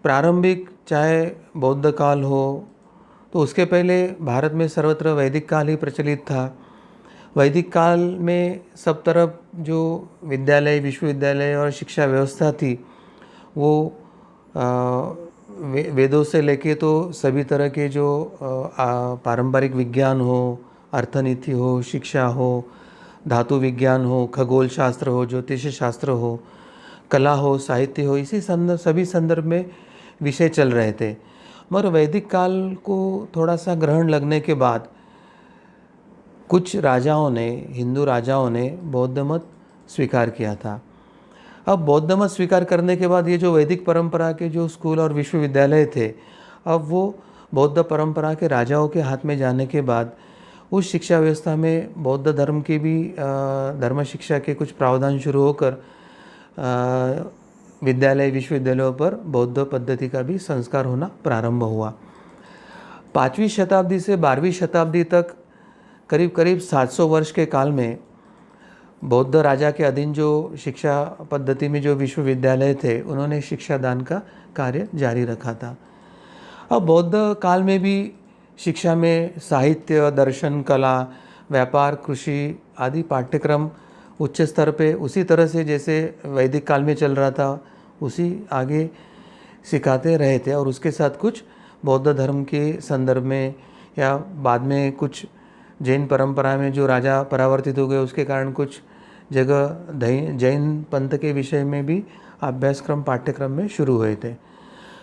प्रारंभिक चाहे बौद्ध काल हो तो उसके पहले भारत में सर्वत्र वैदिक काल ही प्रचलित था। वैदिक काल में सब तरफ जो विद्यालय, विश्वविद्यालय और शिक्षा व्यवस्था थी वो वेदों से लेके तो सभी तरह के जो पारंपरिक विज्ञान हो, अर्थनीति हो, शिक्षा हो, धातु विज्ञान हो, खगोल शास्त्र हो, ज्योतिष शास्त्र हो, कला हो, साहित्य हो, इसी सभी संदर्भ में विषय चल रहे थे। मगर वैदिक काल को थोड़ा सा ग्रहण लगने के बाद कुछ राजाओं ने, हिंदू राजाओं ने बौद्ध मत स्वीकार किया था। अब बौद्ध मत स्वीकार करने के बाद ये जो वैदिक परंपरा के जो स्कूल और विश्वविद्यालय थे, अब वो बौद्ध परंपरा के राजाओं के हाथ में जाने के बाद उस शिक्षा व्यवस्था में बौद्ध धर्म की भी धर्म शिक्षा के कुछ प्रावधान शुरू होकर विद्यालय, विश्वविद्यालयों पर बौद्ध पद्धति का भी संस्कार होना प्रारंभ हुआ। 5वीं शताब्दी से 12वीं शताब्दी तक करीब करीब 700 वर्ष के काल में बौद्ध राजा के अधीन जो शिक्षा पद्धति में जो विश्वविद्यालय थे उन्होंने शिक्षादान का कार्य जारी रखा था। अब बौद्ध काल में भी शिक्षा में साहित्य, दर्शन, कला, व्यापार, कृषि आदि पाठ्यक्रम उच्च स्तर पे उसी तरह से जैसे वैदिक काल में चल रहा था उसी आगे सिखाते रहे थे। और उसके साथ कुछ बौद्ध धर्म के संदर्भ में या बाद में कुछ जैन परंपरा में जो राजा परावर्तित हो गए उसके कारण कुछ जगह जैन पंथ के विषय में भी अभ्यासक्रम पाठ्यक्रम में शुरू हुए थे।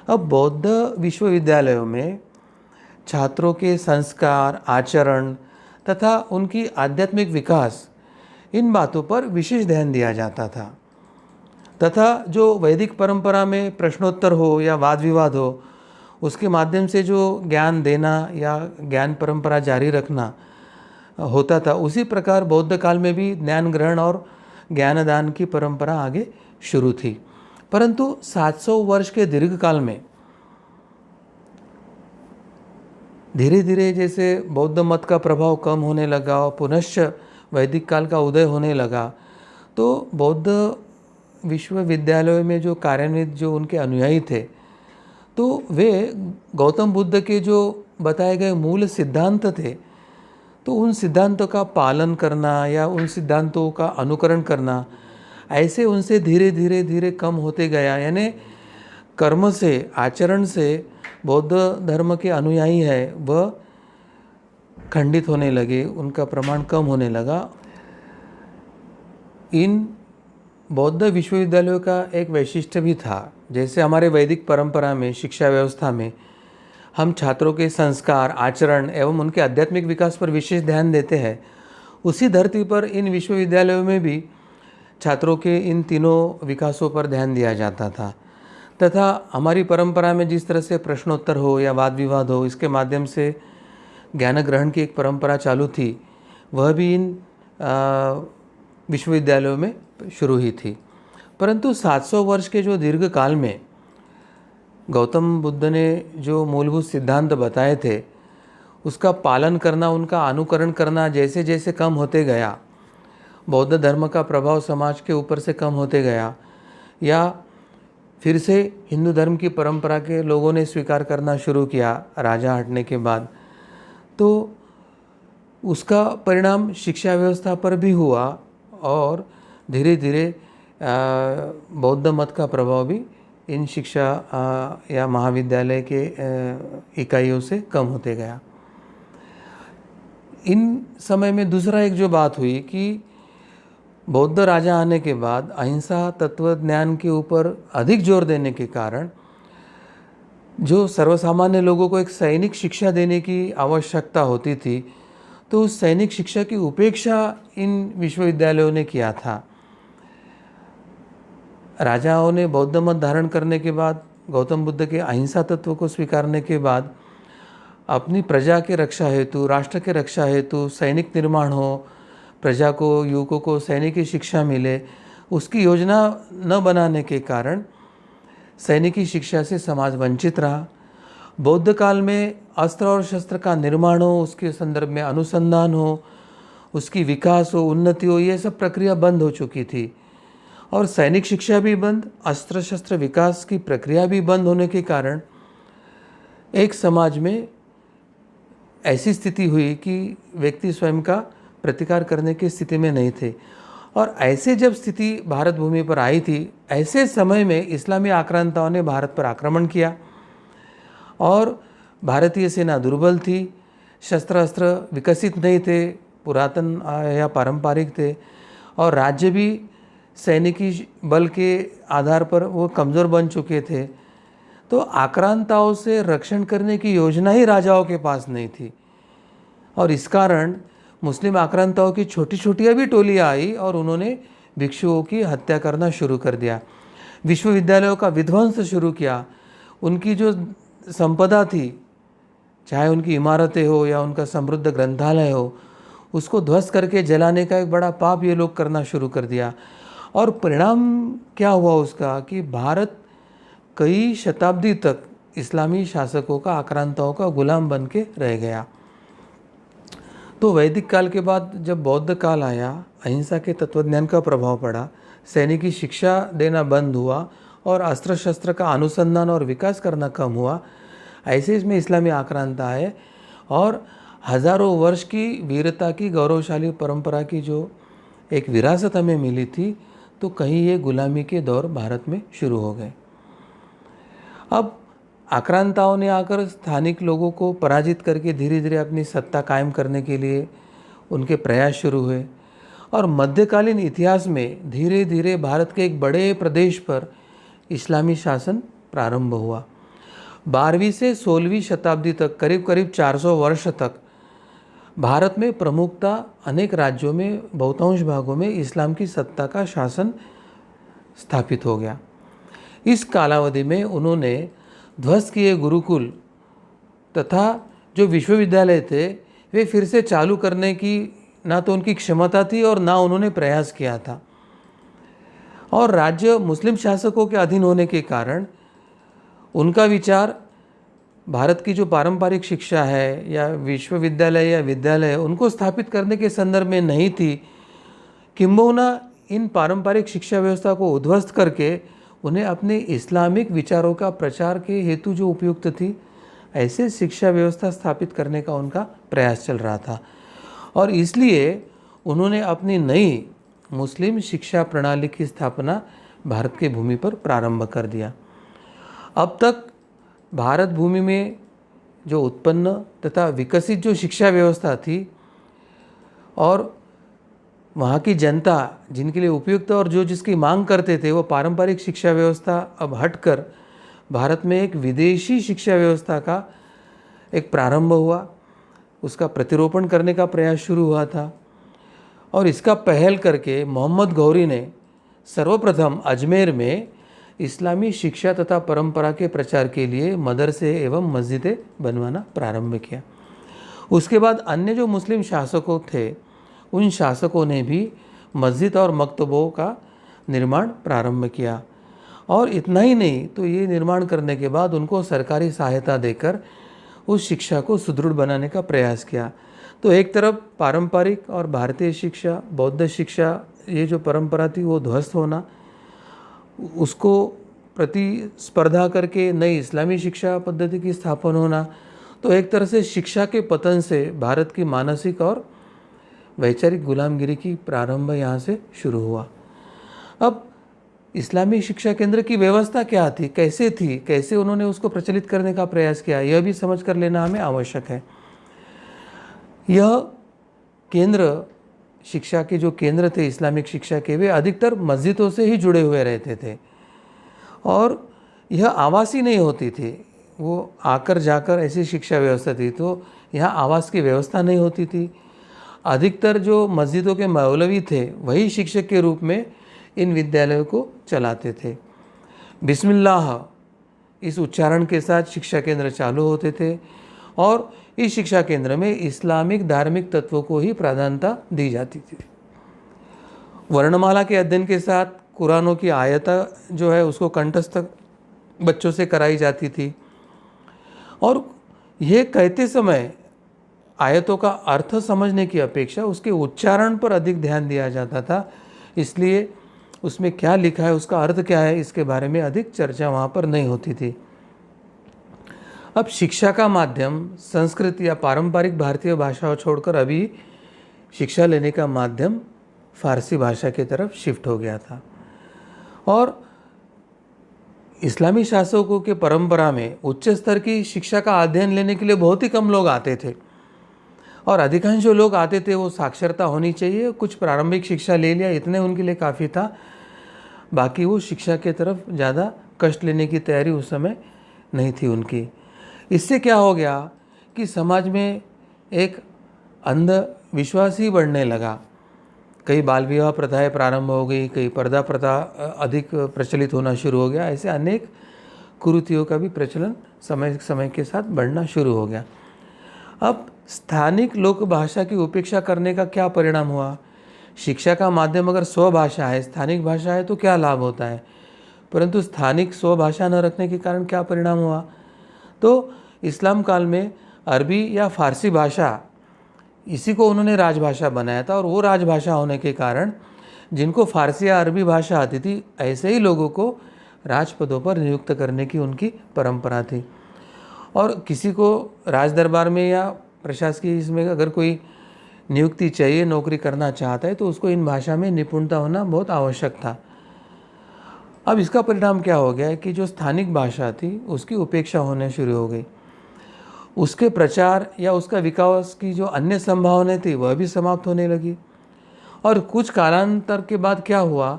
अब बौद्ध विश्वविद्यालयों में छात्रों के संस्कार, आचरण तथा उनकी आध्यात्मिक विकास, इन बातों पर विशेष ध्यान दिया जाता था तथा जो वैदिक परंपरा में प्रश्नोत्तर हो या वाद विवाद हो उसके माध्यम से जो ज्ञान देना या ज्ञान परंपरा जारी रखना होता था, उसी प्रकार बौद्ध काल में भी ज्ञान ग्रहण और ज्ञानदान की परंपरा आगे शुरू थी। परंतु 700 वर्ष के दीर्घ काल में धीरे धीरे जैसे बौद्ध मत का प्रभाव कम होने लगा और पुनश्च वैदिक काल का उदय होने लगा, तो बौद्ध विश्वविद्यालयों में जो कार्यान्वित जो उनके अनुयायी थे तो वे गौतम बुद्ध के जो बताए गए मूल सिद्धांत थे तो उन सिद्धांतों का पालन करना या उन सिद्धांतों का अनुकरण करना ऐसे उनसे धीरे धीरे धीरे कम होते गया। यानी कर्म से, आचरण से बौद्ध धर्म के अनुयायी है वह खंडित होने लगे, उनका प्रमाण कम होने लगा। इन बौद्ध विश्वविद्यालयों का एक वैशिष्ट्य भी था, जैसे हमारे वैदिक परंपरा में शिक्षा व्यवस्था में हम छात्रों के संस्कार, आचरण एवं उनके आध्यात्मिक विकास पर विशेष ध्यान देते हैं, उसी धरती पर इन विश्वविद्यालयों में भी छात्रों के इन तीनों विकासों पर ध्यान दिया जाता था तथा हमारी परंपरा में जिस तरह से प्रश्नोत्तर हो या वाद विवाद हो, इसके माध्यम से ज्ञान ग्रहण की एक परंपरा चालू थी, वह भी इन विश्वविद्यालयों में शुरू ही थी। परंतु 700 वर्ष के जो दीर्घ काल में गौतम बुद्ध ने जो मूलभूत सिद्धांत बताए थे, उसका पालन करना, उनका अनुकरण करना जैसे जैसे कम होते गया, बौद्ध धर्म का प्रभाव समाज के ऊपर से कम होते गया, या फिर से हिंदू धर्म की परंपरा के लोगों ने स्वीकार करना शुरू किया राजा हटने के बाद, तो उसका परिणाम शिक्षा व्यवस्था पर भी हुआ और धीरे धीरे बौद्ध मत का प्रभाव भी इन शिक्षा या महाविद्यालय के इकाइयों से कम होते गया। इन समय में दूसरा एक जो बात हुई कि बौद्ध राजा आने के बाद अहिंसा तत्व ज्ञान के ऊपर अधिक जोर देने के कारण जो सर्वसामान्य लोगों को एक सैनिक शिक्षा देने की आवश्यकता होती थी, तो उस सैनिक शिक्षा की उपेक्षा इन विश्वविद्यालयों ने किया था। राजाओं ने बौद्ध मत धारण करने के बाद, गौतम बुद्ध के अहिंसा तत्व को स्वीकारने के बाद, अपनी प्रजा के रक्षा हेतु, राष्ट्र के रक्षा हेतु सैनिक निर्माण हो, प्रजा को, युवकों को सैनिकी शिक्षा मिले, उसकी योजना न बनाने के कारण सैनिकी शिक्षा से समाज वंचित रहा। बौद्ध काल में अस्त्र और शस्त्र का निर्माण हो, उसके संदर्भ में अनुसंधान हो, उसकी विकास हो, उन्नति हो, ये सब प्रक्रिया बंद हो चुकी थी और सैनिक शिक्षा भी बंद, अस्त्र शस्त्र विकास की प्रक्रिया भी बंद होने के कारण एक समाज में ऐसी स्थिति हुई कि व्यक्ति स्वयं का प्रतिकार करने की स्थिति में नहीं थे। और ऐसे जब स्थिति भारत भूमि पर आई थी, ऐसे समय में इस्लामी आक्रांताओं ने भारत पर आक्रमण किया और भारतीय सेना दुर्बल थी, शस्त्र अस्त्र विकसित नहीं थे, पुरातन या पारंपरिक थे, और राज्य भी सैनिकी बल के आधार पर वो कमज़ोर बन चुके थे। तो आक्रांताओं से रक्षण करने की योजना ही राजाओं के पास नहीं थी और इस कारण मुस्लिम आक्रांताओं की छोटी छोटी भी टोलियाँ आई और उन्होंने भिक्षुओं की हत्या करना शुरू कर दिया, विश्वविद्यालयों का विध्वंस शुरू किया। उनकी जो संपदा थी, चाहे उनकी इमारतें हो या उनका समृद्ध ग्रंथालय हो, उसको ध्वस्त करके जलाने का एक बड़ा पाप ये लोग करना शुरू कर दिया। और परिणाम क्या हुआ उसका कि भारत कई शताब्दी तक इस्लामी शासकों का, आक्रांताओं का गुलाम बन के रह गया। तो वैदिक काल के बाद जब बौद्ध काल आया, अहिंसा के तत्वज्ञान का प्रभाव पड़ा, सैनिकी शिक्षा देना बंद हुआ और अस्त्र शस्त्र का अनुसंधान और विकास करना कम हुआ, ऐसे इसमें इस्लामी आक्रांता आए और हज़ारों वर्ष की वीरता की गौरवशाली परंपरा की जो एक विरासत हमें मिली थी, तो कहीं ये गुलामी के दौर भारत में शुरू हो गए। अब आक्रांताओं ने आकर स्थानिक लोगों को पराजित करके धीरे धीरे अपनी सत्ता कायम करने के लिए उनके प्रयास शुरू हुए और मध्यकालीन इतिहास में धीरे धीरे भारत के एक बड़े प्रदेश पर इस्लामी शासन प्रारंभ हुआ। 12वीं से 16वीं शताब्दी तक, करीब करीब 400 वर्ष तक भारत में प्रमुखता अनेक राज्यों में, बहुतांश भागों में इस्लाम की सत्ता का शासन स्थापित हो गया। इस कालावधि में उन्होंने ध्वस्त किए गुरुकुल तथा जो विश्वविद्यालय थे, वे फिर से चालू करने की ना तो उनकी क्षमता थी और ना उन्होंने प्रयास किया था। और राज्य मुस्लिम शासकों के अधीन होने के कारण उनका विचार भारत की जो पारंपरिक शिक्षा है या विश्वविद्यालय या विद्यालय, उनको स्थापित करने के संदर्भ में नहीं थी। किंबहुना इन पारंपरिक शिक्षा व्यवस्था को उद्ध्वस्त करके उन्हें अपने इस्लामिक विचारों का प्रचार के हेतु जो उपयुक्त थी, ऐसे शिक्षा व्यवस्था स्थापित करने का उनका प्रयास चल रहा था और इसलिए उन्होंने अपनी नई मुस्लिम शिक्षा प्रणाली की स्थापना भारत के भूमि पर प्रारंभ कर दिया। अब तक भारत भूमि में जो उत्पन्न तथा विकसित जो शिक्षा व्यवस्था थी और वहाँ की जनता जिनके लिए उपयुक्त और जो जिसकी मांग करते थे, वो पारंपरिक शिक्षा व्यवस्था अब हटकर भारत में एक विदेशी शिक्षा व्यवस्था का एक प्रारंभ हुआ, उसका प्रतिरोपण करने का प्रयास शुरू हुआ था। और इसका पहल करके मोहम्मद गौरी ने सर्वप्रथम अजमेर में इस्लामी शिक्षा तथा परंपरा के प्रचार के लिए मदरसे एवं मस्जिदें बनवाना प्रारंभ किया। उसके बाद अन्य जो मुस्लिम शासकों थे उन शासकों ने भी मस्जिद और मकतबों का निर्माण प्रारंभ किया। और इतना ही नहीं, तो ये निर्माण करने के बाद उनको सरकारी सहायता देकर उस शिक्षा को सुदृढ़ बनाने का प्रयास किया। तो एक तरफ पारंपरिक और भारतीय शिक्षा, बौद्ध शिक्षा, ये जो परंपरा थी वो ध्वस्त होना, उसको प्रतिस्पर्धा करके नई इस्लामी शिक्षा पद्धति की स्थापना होना, तो एक तरह से शिक्षा के पतन से भारत की मानसिक और वैचारिक गुलामगिरी की प्रारंभ यहाँ से शुरू हुआ। अब इस्लामी शिक्षा केंद्र की व्यवस्था क्या थी, कैसे उन्होंने उसको प्रचलित करने का प्रयास किया, यह भी समझ कर लेना हमें आवश्यक है। यह केंद्र, शिक्षा के जो केंद्र थे इस्लामिक शिक्षा के, वे अधिकतर मस्जिदों से ही जुड़े हुए रहते थे और यह आवासी नहीं होती थी। वो आकर जाकर ऐसी शिक्षा व्यवस्था थी, तो यहाँ आवास की व्यवस्था नहीं होती थी। अधिकतर जो मस्जिदों के मौलवी थे वही शिक्षक के रूप में इन विद्यालयों को चलाते थे। बिस्मिल्लाह इस उच्चारण के साथ शिक्षा केंद्र चालू होते थे और इस शिक्षा केंद्र में इस्लामिक धार्मिक तत्वों को ही प्राधान्यता दी जाती थी। वर्णमाला के अध्ययन के साथ कुरानों की आयत जो है उसको कंठस्थ बच्चों से कराई जाती थी और यह कहते समय आयतों का अर्थ समझने की अपेक्षा उसके उच्चारण पर अधिक ध्यान दिया जाता था। इसलिए उसमें क्या लिखा है, उसका अर्थ क्या है, इसके बारे में अधिक चर्चा वहाँ पर नहीं होती थी। अब शिक्षा का माध्यम संस्कृत या पारंपरिक भारतीय भाषाओं छोड़कर अभी शिक्षा लेने का माध्यम फारसी भाषा की तरफ शिफ्ट हो गया था और इस्लामी शासकों के परंपरा में उच्च स्तर की शिक्षा का अध्ययन लेने के लिए बहुत ही कम लोग आते थे और अधिकांश जो लोग आते थे वो साक्षरता होनी चाहिए, कुछ प्रारंभिक शिक्षा ले लिया, इतने उनके लिए काफ़ी था। बाकी वो शिक्षा के तरफ ज़्यादा कष्ट लेने की तैयारी उस समय नहीं थी उनकी। इससे क्या हो गया कि समाज में एक अंधविश्वास ही बढ़ने लगा। कई बाल विवाह प्रथाएँ प्रारंभ हो गई, कई पर्दा प्रथा अधिक प्रचलित होना शुरू हो गया। ऐसे अनेक कुरीतियों का भी प्रचलन समय के साथ बढ़ना शुरू हो गया। अब स्थानिक लोक भाषा की उपेक्षा करने का क्या परिणाम हुआ? शिक्षा का माध्यम अगर स्वभाषा है, स्थानिक भाषा है, तो क्या लाभ होता है, परंतु स्थानिक स्वभाषा न रखने के कारण क्या परिणाम हुआ? तो इस्लाम काल में अरबी या फारसी भाषा, इसी को उन्होंने राजभाषा बनाया था और वो राजभाषा होने के कारण जिनको फारसी या अरबी भाषा आती थी ऐसे ही लोगों को राजपदों पर नियुक्त करने की उनकी परंपरा थी। और किसी को राज दरबार में या प्रशासकीय इसमें अगर कोई नियुक्ति चाहिए, नौकरी करना चाहता है, तो उसको इन भाषा में निपुणता होना बहुत आवश्यक था। अब इसका परिणाम क्या हो गया है कि जो स्थानिक भाषा थी उसकी उपेक्षा होने शुरू हो गई। उसके प्रचार या उसका विकास की जो अन्य संभावनाएं थी वह भी समाप्त होने लगी। और कुछ कालांतर के बाद क्या हुआ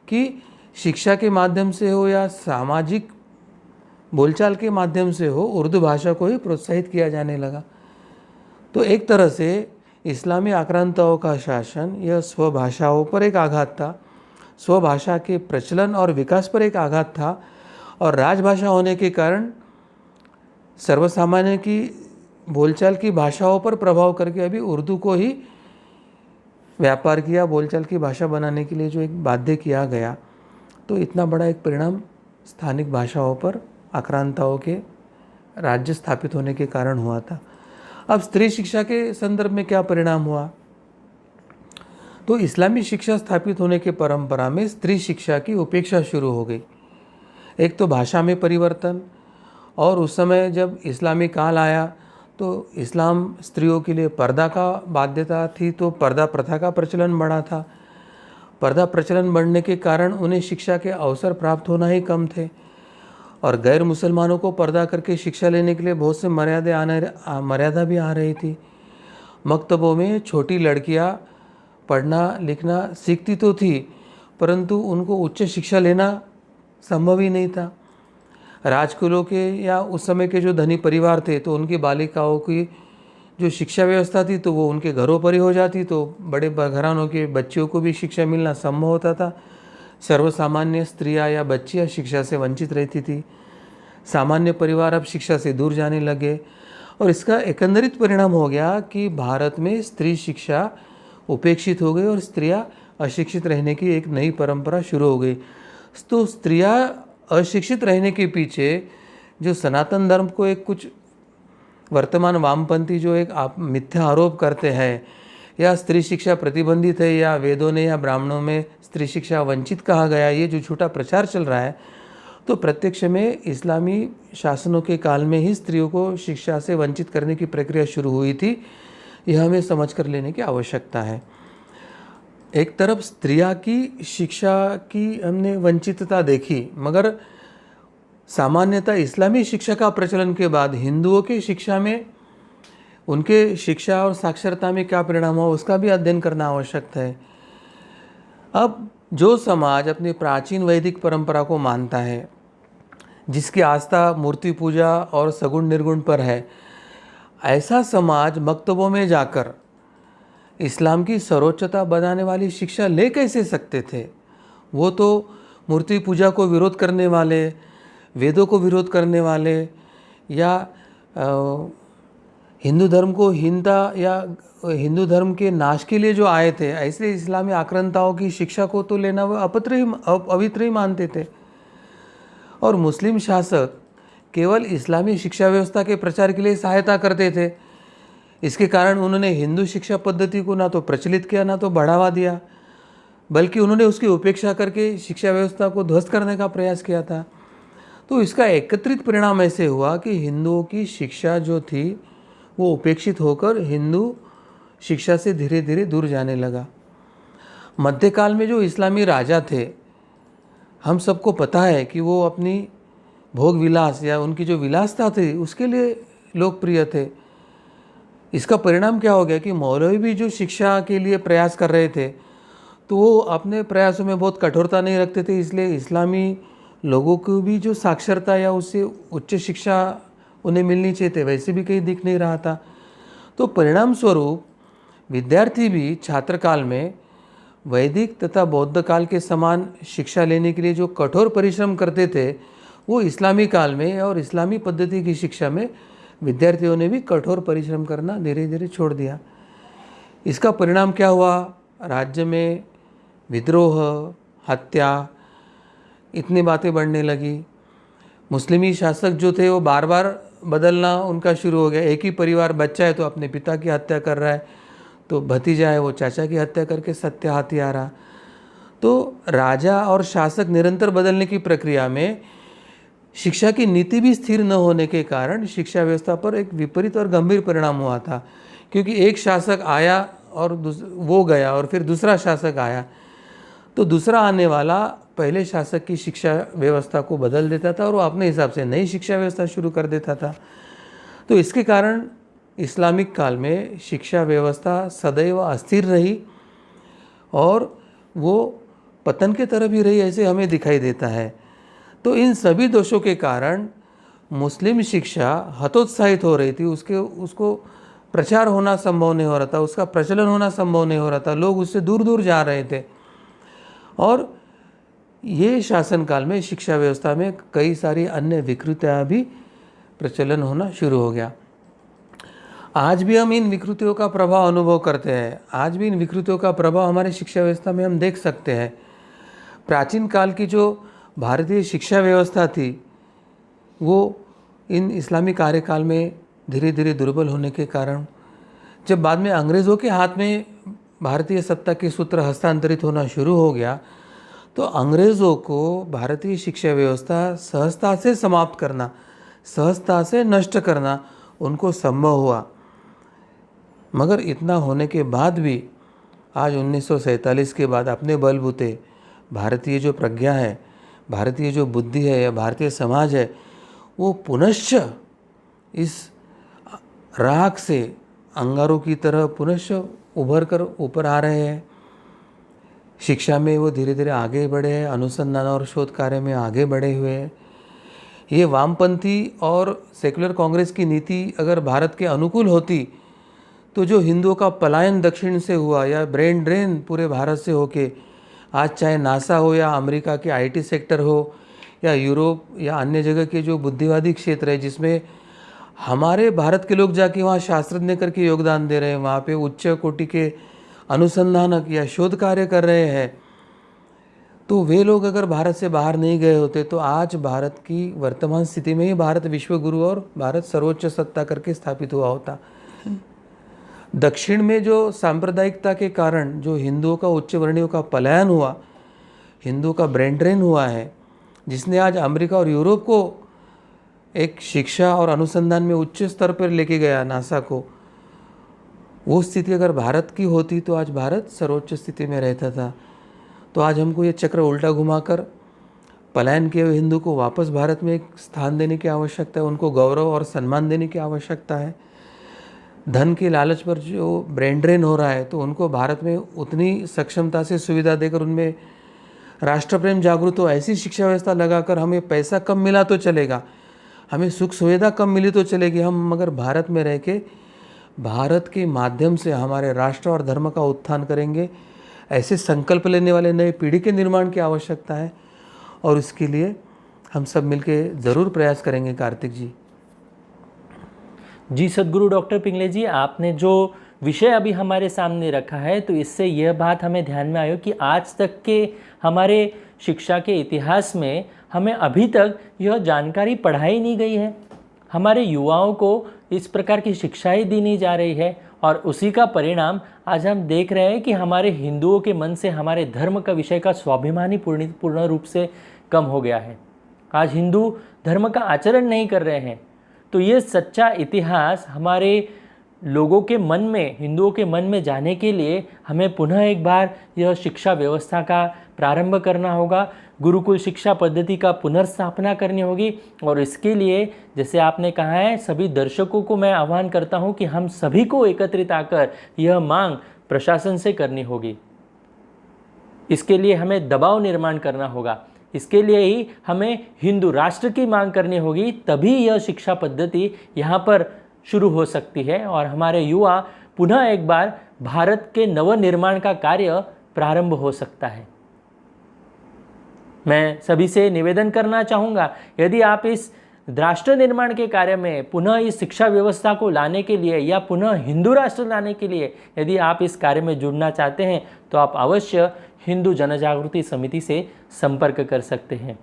कि शिक्षा के माध्यम से हो या सामाजिक बोलचाल के माध्यम से हो, उर्दू भाषा को ही प्रोत्साहित किया जाने लगा। तो एक तरह से इस्लामी आक्रांताओं का शासन यह स्वभाषाओं पर एक आघात था, स्वभाषा के प्रचलन और विकास पर एक आघात था और राजभाषा होने के कारण सर्वसामान्य की बोलचाल की भाषाओं पर प्रभाव करके अभी उर्दू को ही व्यापार किया, बोलचाल की भाषा बनाने के लिए जो एक बाध्य किया गया। तो इतना बड़ा एक परिणाम स्थानिक भाषाओं पर आक्रांताओं के राज्य स्थापित होने के कारण हुआ था। अब स्त्री शिक्षा के संदर्भ में क्या परिणाम हुआ? तो इस्लामी शिक्षा स्थापित होने के परंपरा में स्त्री शिक्षा की उपेक्षा शुरू हो गई। एक तो भाषा में परिवर्तन, और उस समय जब इस्लामी काल आया तो इस्लाम स्त्रियों के लिए पर्दा का बाध्यता थी, तो पर्दा प्रथा का प्रचलन बढ़ा था। पर्दा प्रचलन बढ़ने के कारण उन्हें शिक्षा के अवसर प्राप्त होना ही कम थे और गैर मुसलमानों को पर्दा करके शिक्षा लेने के लिए बहुत से मर्यादा भी आ रही थी। मकतबों में छोटी लड़कियां पढ़ना लिखना सीखती तो थी, परंतु उनको उच्च शिक्षा लेना संभव ही नहीं था। राजकुलों के या उस समय के जो धनी परिवार थे तो उनकी बालिकाओं की जो शिक्षा व्यवस्था थी तो वो उनके घरों पर ही हो जाती, तो बड़े घरानों के बच्चियों को भी शिक्षा मिलना संभव होता था। सर्वसामान्य स्त्रियां या बच्चियां शिक्षा से वंचित रहती थी। सामान्य परिवार अब शिक्षा से दूर जाने लगे और इसका एकंदरित परिणाम हो गया कि भारत में स्त्री शिक्षा उपेक्षित हो गई और स्त्रियां अशिक्षित रहने की एक नई परंपरा शुरू हो गई। तो स्त्रियां अशिक्षित रहने के पीछे जो सनातन धर्म को एक कुछ वर्तमान वामपंथी जो एक मिथ्या आरोप करते हैं या स्त्री शिक्षा प्रतिबंधित है या वेदों ने या ब्राह्मणों में स्त्री शिक्षा वंचित कहा गया, ये जो झूठा प्रचार चल रहा है, तो प्रत्यक्ष में इस्लामी शासनों के काल में ही स्त्रियों को शिक्षा से वंचित करने की प्रक्रिया शुरू हुई थी। यह हमें समझ कर लेने की आवश्यकता है। एक तरफ स्त्रियां की शिक्षा की हमने वंचितता देखी, मगर सामान्यतः इस्लामी शिक्षा का प्रचलन के बाद हिंदुओं की शिक्षा में उनके शिक्षा और साक्षरता में क्या परिणाम हुआ उसका भी अध्ययन करना आवश्यक है। अब जो समाज अपनी प्राचीन वैदिक परंपरा को मानता है, जिसकी आस्था मूर्ति पूजा और सगुण निर्गुण पर है, ऐसा समाज मक्तबों में जाकर इस्लाम की सर्वोच्चता बनाने वाली शिक्षा ले कैसे सकते थे? वो तो मूर्ति पूजा को विरोध करने वाले, वेदों को विरोध करने वाले या हिंदू धर्म को हीनता या हिंदू धर्म के नाश के लिए जो आए थे, ऐसे इस्लामी आक्रांताओं की शिक्षा को तो लेना वो अवित्र ही मानते थे। और मुस्लिम शासक केवल इस्लामी शिक्षा व्यवस्था के प्रचार के लिए सहायता करते थे। इसके कारण उन्होंने हिंदू शिक्षा पद्धति को ना तो प्रचलित किया ना तो बढ़ावा दिया, बल्कि उन्होंने उसकी उपेक्षा करके शिक्षा व्यवस्था को ध्वस्त करने का प्रयास किया था। तो इसका एकत्रित परिणाम ऐसे हुआ कि हिंदुओं की शिक्षा जो थी वो उपेक्षित होकर हिंदू शिक्षा से धीरे धीरे दूर जाने लगा। मध्यकाल में जो इस्लामी राजा थे, हम सबको पता है कि वो अपनी भोग विलास या उनकी जो विलासता थी उसके लिए लोकप्रिय थे। इसका परिणाम क्या हो गया कि मौलवी भी जो शिक्षा के लिए प्रयास कर रहे थे तो वो अपने प्रयासों में बहुत कठोरता नहीं रखते थे, इसलिए इस्लामी लोगों को भी जो साक्षरता या उससे उच्च शिक्षा उन्हें मिलनी चाहिए थे वैसे भी कहीं दिख नहीं रहा था। तो परिणाम स्वरूप विद्यार्थी भी छात्र काल में वैदिक तथा बौद्ध काल के समान शिक्षा लेने के लिए जो कठोर परिश्रम करते थे, वो इस्लामी काल में और इस्लामी पद्धति की शिक्षा में विद्यार्थियों ने भी कठोर परिश्रम करना धीरे धीरे छोड़ दिया। इसका परिणाम क्या हुआ? राज्य में विद्रोह, हत्या, इतनी बातें बढ़ने लगी। मुस्लिमी शासक जो थे वो बार बार बदलना उनका शुरू हो गया। एक ही परिवार, बच्चा है तो अपने पिता की हत्या कर रहा है, तो भतीजा है वो चाचा की हत्या करके सत्य हाथी आ रहा। तो राजा और शासक निरंतर बदलने की प्रक्रिया में शिक्षा की नीति भी स्थिर न होने के कारण शिक्षा व्यवस्था पर एक विपरीत और गंभीर परिणाम हुआ था। क्योंकि एक शासक आया और वो गया और फिर दूसरा शासक आया, तो दूसरा आने वाला पहले शासक की शिक्षा व्यवस्था को बदल देता था और वो अपने हिसाब से नई शिक्षा व्यवस्था शुरू कर देता था। तो इसके कारण इस्लामिक काल में शिक्षा व्यवस्था सदैव अस्थिर रही और वो पतन की तरफ ही रही, ऐसे हमें दिखाई देता है। तो इन सभी दोषों के कारण मुस्लिम शिक्षा हतोत्साहित हो रही थी, उसको प्रचार होना संभव नहीं हो रहा था, उसका प्रचलन होना संभव नहीं हो रहा था, लोग उससे दूर दूर जा रहे थे। और ये शासनकाल में शिक्षा व्यवस्था में कई सारी अन्य विकृतियाँ भी प्रचलन होना शुरू हो गया। आज भी हम इन विकृतियों का प्रभाव अनुभव करते हैं। आज भी इन विकृतियों का प्रभाव हमारी शिक्षा व्यवस्था में हम देख सकते हैं। प्राचीन काल की जो भारतीय शिक्षा व्यवस्था थी वो इन इस्लामी कार्यकाल में धीरे धीरे दुर्बल होने के कारण जब बाद में अंग्रेज़ों के हाथ में भारतीय सत्ता के सूत्र हस्तांतरित होना शुरू हो गया, तो अंग्रेज़ों को भारतीय शिक्षा व्यवस्था सहजता से समाप्त करना, सहजता से नष्ट करना उनको संभव हुआ। मगर इतना होने के बाद भी आज 1947 के बाद अपने बलबूते भारतीय जो प्रज्ञा है, भारतीय जो बुद्धि है या भारतीय समाज है, वो पुनश्च इस राख से अंगारों की तरह पुनश्च उभर कर ऊपर आ रहे हैं। शिक्षा में वो धीरे धीरे आगे बढ़े हैं, अनुसंधान और शोध कार्य में आगे बढ़े हुए हैं। ये वामपंथी और सेकुलर कांग्रेस की नीति अगर भारत के अनुकूल होती तो जो हिंदुओं का पलायन दक्षिण से हुआ या ब्रेन ड्रेन पूरे भारत से होके आज चाहे नासा हो या अमेरिका के आईटी सेक्टर हो या यूरोप या अन्य जगह के जो बुद्धिवादी क्षेत्र है जिसमें हमारे भारत के लोग जाके वहाँ शास्त्रज्ञ करके योगदान दे रहे हैं, वहाँ पे उच्च कोटि के अनुसंधानक या शोध कार्य कर रहे हैं, तो वे लोग अगर भारत से बाहर नहीं गए होते तो आज भारत की वर्तमान स्थिति में ही भारत विश्व गुरु और भारत सर्वोच्च सत्ता करके स्थापित हुआ होता। दक्षिण में जो सांप्रदायिकता के कारण जो हिंदुओं का उच्च वर्णियों का पलायन हुआ, हिंदुओं का ब्रेन ड्रेन हुआ है, जिसने आज अमेरिका और यूरोप को एक शिक्षा और अनुसंधान में उच्च स्तर पर लेके गया, नासा को, वो स्थिति अगर भारत की होती तो आज भारत सर्वोच्च स्थिति में रहता था। तो आज हमको ये चक्र उल्टा घुमाकर पलायन किए हुए हिंदू को वापस भारत में एक स्थान देने की आवश्यकता है, उनको गौरव और सम्मान देने की आवश्यकता है। धन के लालच पर जो ब्रेन ड्रेन हो रहा है तो उनको भारत में उतनी सक्षमता से सुविधा देकर उनमें राष्ट्र प्रेम जागृत हो, ऐसी शिक्षा व्यवस्था लगाकर हमें पैसा कम मिला तो चलेगा, हमें सुख सुविधा कम मिली तो चलेगी, हम मगर भारत में रह के भारत के माध्यम से हमारे राष्ट्र और धर्म का उत्थान करेंगे, ऐसे संकल्प लेने वाले नए पीढ़ी के निर्माण की आवश्यकता है। और इसके लिए हम सब मिलके ज़रूर प्रयास करेंगे। कार्तिक जी। जी सद्गुरु डॉक्टर पिंगले जी, आपने जो विषय अभी हमारे सामने रखा है तो इससे यह बात हमें ध्यान में आई कि आज तक के हमारे शिक्षा के इतिहास में हमें अभी तक यह जानकारी पढ़ाई नहीं गई है। हमारे युवाओं को इस प्रकार की शिक्षाएं दी नहीं जा रही है और उसी का परिणाम आज हम देख रहे हैं कि हमारे हिंदुओं के मन से हमारे धर्म का विषय का स्वाभिमान ही पूर्ण रूप से कम हो गया है। आज हिंदू धर्म का आचरण नहीं कर रहे हैं। तो ये सच्चा इतिहास हमारे लोगों के मन में, हिंदुओं के मन में जाने के लिए हमें पुनः एक बार यह शिक्षा व्यवस्था का प्रारंभ करना होगा, गुरुकुल शिक्षा पद्धति का पुनर्स्थापना करनी होगी। और इसके लिए जैसे आपने कहा है, सभी दर्शकों को मैं आह्वान करता हूं कि हम सभी को एकत्रित आकर यह मांग प्रशासन से करनी होगी। इसके लिए हमें दबाव निर्माण करना होगा, इसके लिए ही हमें हिंदू राष्ट्र की मांग करनी होगी, तभी यह शिक्षा पद्धति यहाँ पर शुरू हो सकती है और हमारे युवा पुनः एक बार भारत के नवनिर्माण का कार्य प्रारंभ हो सकता है। मैं सभी से निवेदन करना चाहूँगा, यदि आप इस राष्ट्र निर्माण के कार्य में पुनः इस शिक्षा व्यवस्था को लाने के लिए या पुनः हिंदू राष्ट्र लाने के लिए यदि आप इस कार्य में जुड़ना चाहते हैं तो आप अवश्य हिंदू जनजागृति समिति से संपर्क कर सकते हैं।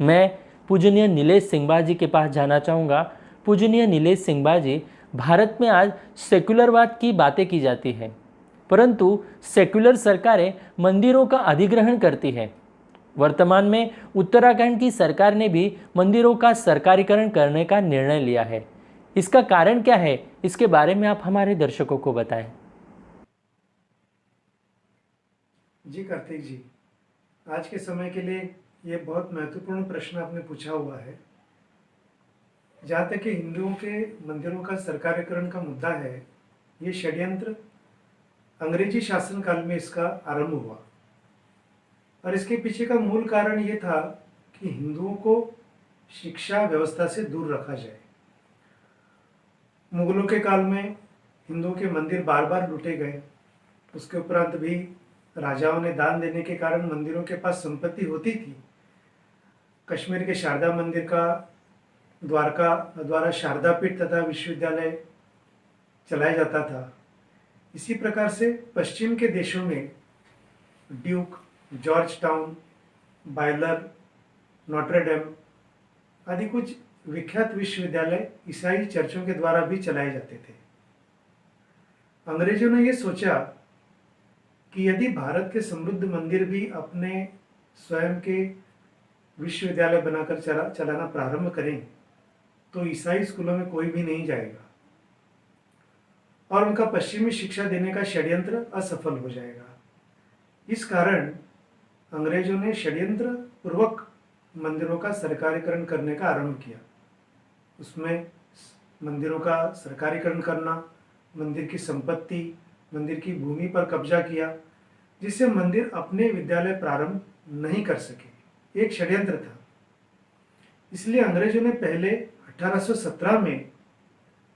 मैं पूजनीय नीलेश सिंघबा जी के पास जाना चाहूँगा। पूजनीय नीलेश सिंघबा जी, भारत में आज सेक्युलरवाद की बातें की जाती हैं, परंतु सेक्युलर सरकारें मंदिरों का अधिग्रहण करती हैं। वर्तमान में उत्तराखंड की सरकार ने भी मंदिरों का सरकारीकरण करने का निर्णय लिया है। इसका कारण क्या है, इसके बारे में आप हमारे दर्शकों को बताएं। जी कार्तिक जी, आज के समय के लिए ये बहुत महत्वपूर्ण प्रश्न आपने पूछा हुआ है। जहाँ तक कि हिंदुओं के मंदिरों का सरकारीकरण का मुद्दा है, ये षड्यंत्र अंग्रेजी शासनकाल में इसका आरंभ हुआ और इसके पीछे का मूल कारण ये था कि हिंदुओं को शिक्षा व्यवस्था से दूर रखा जाए। मुगलों के काल में हिंदुओं के मंदिर बार बार लूटे गए। उसके उपरांत भी राजाओं ने दान देने के कारण मंदिरों के पास संपत्ति होती थी। कश्मीर के शारदा मंदिर का द्वारा शारदा पीठ तथा विश्वविद्यालय चलाया जाता था। इसी प्रकार से पश्चिम के देशों में Duke, George town, boiler, Notre Dame आदि कुछ विख्यात विश्वविद्यालय ईसाई चर्चों के द्वारा भी चलाए जाते थे। अंग्रेजों ने यह सोचा कि यदि भारत के समृद्ध मंदिर भी अपने स्वयं के विश्वविद्यालय बनाकर चलाना प्रारंभ करें तो ईसाई स्कूलों में कोई भी नहीं जाएगा और उनका पश्चिमी शिक्षा देने का षड्यंत्र असफल हो जाएगा। इस कारण अंग्रेजों ने षड्यंत्र पूर्वक मंदिरों का सरकारीकरण करने का आरंभ किया। उसमें मंदिरों का सरकारीकरण करना, मंदिर की संपत्ति, मंदिर की भूमि पर कब्जा किया, जिससे मंदिर अपने विद्यालय प्रारंभ नहीं कर सके। एक षड्यंत्र था। इसलिए अंग्रेजों ने पहले 1817 में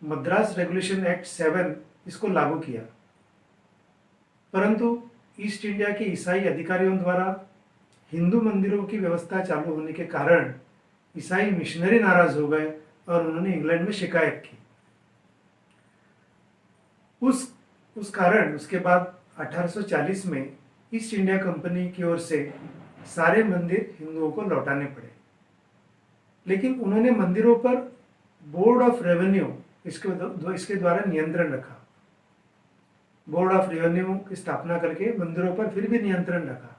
मद्रास रेगुलेशन एक्ट 7 इसको लागू किया, परंतु ईस्ट इंडिया के ईसाई अधिकारियों द्वारा हिंदू मंदिरों की व्यवस्था चालू होने के कारण ईसाई मिशनरी नाराज हो गए और उन्होंने इंग्लैंड में शिकायत की। उस कारण उसके बाद 1840 में ईस्ट इंडिया कंपनी की ओर से सारे मंदिर हिंदुओं को लौटाने पड़े। लेकिन उन्होंने मंदिरों पर बोर्ड ऑफ रेवेन्यू इसके द्वारा नियंत्रण रखा। बोर्ड ऑफ रेवेन्यू की स्थापना करके मंदिरों पर फिर भी नियंत्रण रखा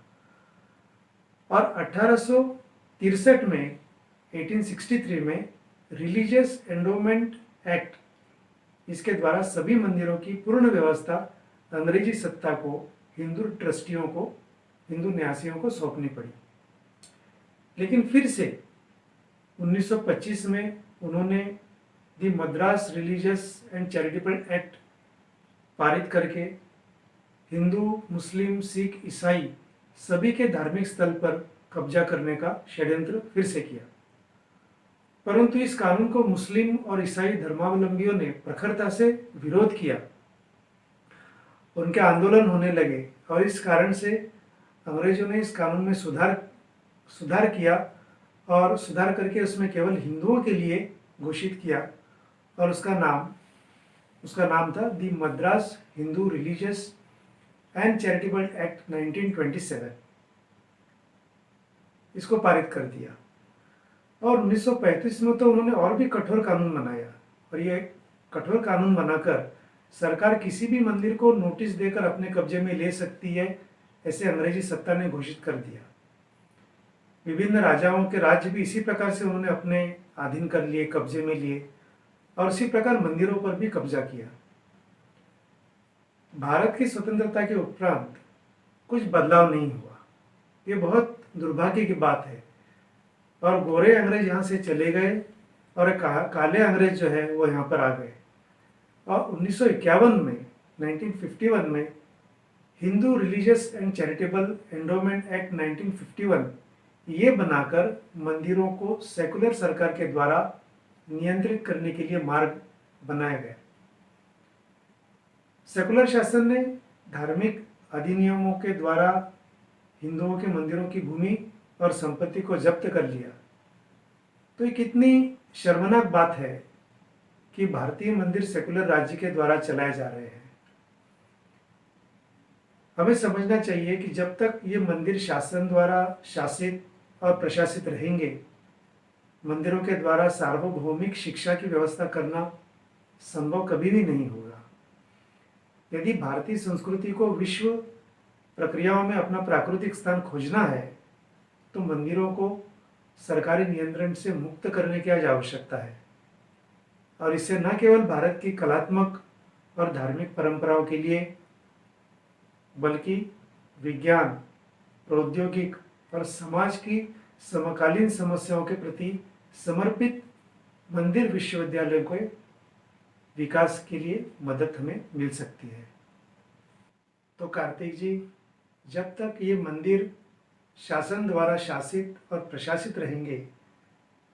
और 1863 में 1863 में रिलीजियस एंडोमेंट एक्ट इसके द्वारा सभी मंदिरों की पूर्ण व्यवस्था अंग्रेजी सत्ता को हिंदू ट्रस्टियों को, हिंदू न्यासियों को सौंपनी पड़ी। लेकिन फिर से 1925 में उन्होंने the Madras religious and charitable act पारित करके हिंदू, मुस्लिम, सिख, ईसाई सभी के धार्मिक स्थल पर कब्जा करने का षड्यंत्र फिर से किया। परंतु इस कानून को मुस्लिम और ईसाई धर्मावलंबियों ने प्रखरता से विरोध किया। उनके आंदोलन होने लगे और इस कारण से अंग्रेजों ने इस कानून में सुधार किया और सुधार करके उसमें केवल हिंदुओं के लिए घोषित किया और उसका नाम था the Madras Hindu religious and charitable act 1927। इसको पारित कर दिया और 1935 में तो उन्होंने और भी कठोर कानून बनाया और ये कठोर कानून बनाकर सरकार किसी भी मंदिर को नोटिस देकर अपने कब्जे में ले सकती है, ऐसे अंग्रेजी सत्ता ने घोषित कर दिया। विभिन्न राजाओं के राज्य भी इसी प्रकार से उन्होंने अपने अधीन कर लिए, कब्जे में लिए और इसी प्रकार मंदिरों पर भी कब्जा किया। भारत की स्वतंत्रता के उपरांत कुछ बदलाव नहीं हुआ, ये बहुत दुर्भाग्य की बात है। और गोरे अंग्रेज यहाँ से चले गए और काले अंग्रेज जो है वो यहाँ पर आ गए और 1951 में 1951 में Hindu religious and charitable endowment act 1951 ये बनाकर मंदिरों को सेकुलर सरकार के द्वारा नियंत्रित करने के लिए मार्ग बनाया गया। सेकुलर शासन ने धार्मिक अधिनियमों के द्वारा हिंदुओं के मंदिरों की भूमि और संपत्ति को जब्त कर लिया। तो ये कितनी शर्मनाक बात है कि भारतीय मंदिर सेकुलर राज्य के द्वारा चलाए जा रहे हैं। हमें समझना चाहिए कि जब तक ये मंदिर शासन द्वारा शासित और प्रशासित रहेंगे, मंदिरों के द्वारा सार्वभौमिक शिक्षा की व्यवस्था करना संभव कभी भी नहीं होगा। यदि भारतीय संस्कृति को विश्व प्रक्रियाओं में अपना प्राकृतिक स्थान खोजना है तो मंदिरों को सरकारी नियंत्रण से मुक्त करने की आज आवश्यकता है और इससे न केवल भारत की कलात्मक और धार्मिक परंपराओं के लिए बल्कि विज्ञान, प्रौद्योगिक और समाज की समकालीन समस्याओं के प्रति समर्पित मंदिर विश्वविद्यालयों के विकास के लिए मदद हमें मिल सकती है। तो कार्तिक जी, जब तक ये मंदिर शासन द्वारा शासित और प्रशासित रहेंगे,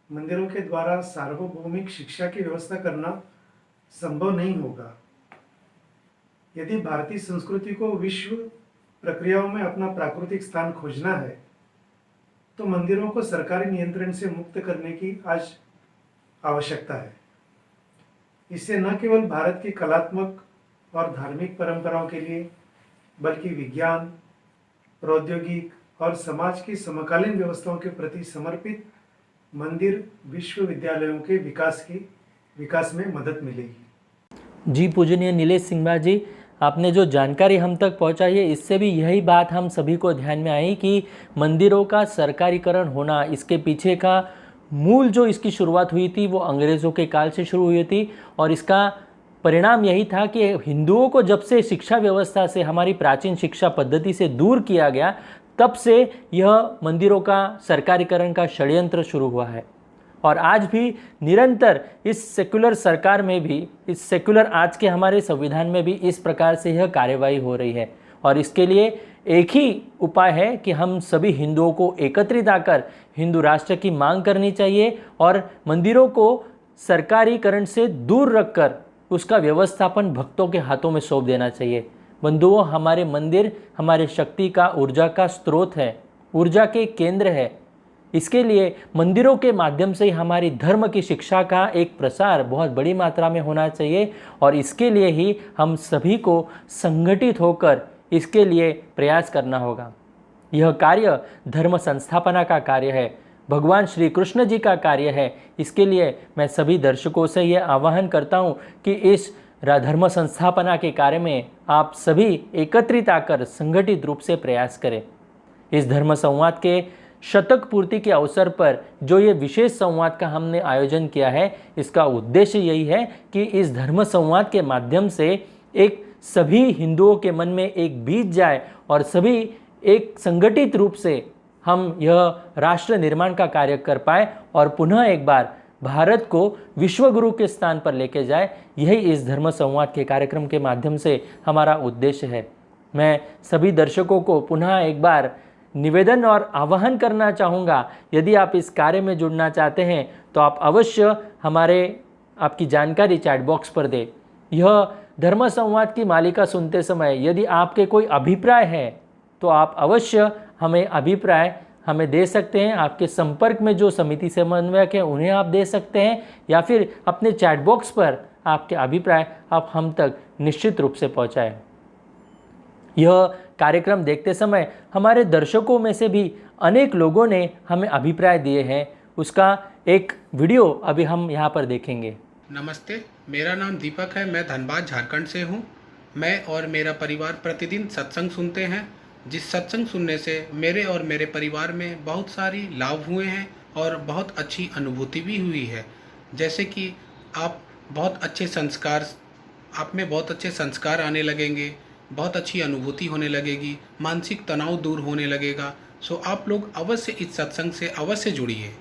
मंदिरों के द्वारा सार्वभौमिक शिक्षा की व्यवस्था करना संभव नहीं होगा। यदि भारतीय संस्कृति को विश्व प्रक्रियाओं में अपना प्राकृतिक स्थान खोजना है तो मंदिरों को सरकारी नियंत्रण से मुक्त करने की आज आवश्यकता है। इससे न केवल भारत की कलात्मक और धार्मिक परंपराओं के लिए बल्कि विज्ञान, प्रौद्योगिक और समाज की समकालीन व्यवस्थाओं के प्रति समर्पित मंदिर विश्वविद्यालयों के विकास में मदद मिलेगी। जी पूजनीय नीलेश सिंघवा जी, आपने जो जानकारी हम तक पहुंचाई है, इससे भी यही बात हम सभी को ध्यान में आई कि मंदिरों का सरकारीकरण होना, इसके पीछे का मूल जो इसकी शुरुआत हुई थी वो अंग्रेज़ों के काल से शुरू हुई थी और इसका परिणाम यही था कि हिंदुओं को जब से शिक्षा व्यवस्था से, हमारी प्राचीन शिक्षा पद्धति से दूर किया गया, तब से यह मंदिरों का सरकारीकरण का षड्यंत्र शुरू हुआ है। और आज भी निरंतर इस सेकुलर सरकार में भी, इस सेकुलर आज के हमारे संविधान में भी इस प्रकार से यह कार्यवाही हो रही है। और इसके लिए एक ही उपाय है कि हम सभी हिंदुओं को एकत्रित आकर हिंदू राष्ट्र की मांग करनी चाहिए और मंदिरों को सरकारीकरण से दूर रखकर उसका व्यवस्थापन भक्तों के हाथों में सौंप देना चाहिए। बंधुओं, हमारे मंदिर हमारे शक्ति का, ऊर्जा का स्रोत है, ऊर्जा के केंद्र है। इसके लिए मंदिरों के माध्यम से हमारी धर्म की शिक्षा का एक प्रसार बहुत बड़ी मात्रा में होना चाहिए और इसके लिए ही हम सभी को संगठित होकर इसके लिए प्रयास करना होगा। यह कार्य धर्म संस्थापना का कार्य है, भगवान श्री कृष्ण जी का कार्य है। इसके लिए मैं सभी दर्शकों से यह आह्वान करता हूँ कि इस धर्म संस्थापना के कार्य में आप सभी एकत्रित आकर संगठित रूप से प्रयास करें। इस धर्म संवाद के शतक पूर्ति के अवसर पर जो ये विशेष संवाद का हमने आयोजन किया है, इसका उद्देश्य यही है कि इस धर्म संवाद के माध्यम से एक सभी हिंदुओं के मन में एक बीज जाए और सभी एक संगठित रूप से हम यह राष्ट्र निर्माण का कार्य कर पाए और पुनः एक बार भारत को विश्व गुरु के स्थान पर लेके जाए। यही इस धर्म संवाद के कार्यक्रम के माध्यम से हमारा उद्देश्य है। मैं सभी दर्शकों को पुनः एक बार निवेदन और आह्वान करना चाहूँगा, यदि आप इस कार्य में जुड़ना चाहते हैं तो आप अवश्य आपकी जानकारी चैट बॉक्स पर दें। यह धर्म संवाद की मालिका सुनते समय यदि आपके कोई अभिप्राय है तो आप अवश्य हमें अभिप्राय दे सकते हैं। आपके संपर्क में जो समिति समन्वयक हैं उन्हें आप दे सकते हैं या फिर अपने चैट बॉक्स पर आपके अभिप्राय आप हम तक निश्चित रूप से पहुंचाएं। यह कार्यक्रम देखते समय हमारे दर्शकों में से भी अनेक लोगों ने हमें अभिप्राय दिए हैं, उसका एक वीडियो अभी हम यहाँ पर देखेंगे। नमस्ते, मेरा नाम दीपक है। मैं धनबाद झारखंड से हूँ। मैं और मेरा परिवार प्रतिदिन सत्संग सुनते हैं, जिस सत्संग सुनने से मेरे और मेरे परिवार में बहुत सारी लाभ हुए हैं और बहुत अच्छी अनुभूति भी हुई है। जैसे कि आप में बहुत अच्छे संस्कार आने लगेंगे, बहुत अच्छी अनुभूति होने लगेगी, मानसिक तनाव दूर होने लगेगा। सो आप लोग अवश्य इस सत्संग से अवश्य जुड़िए।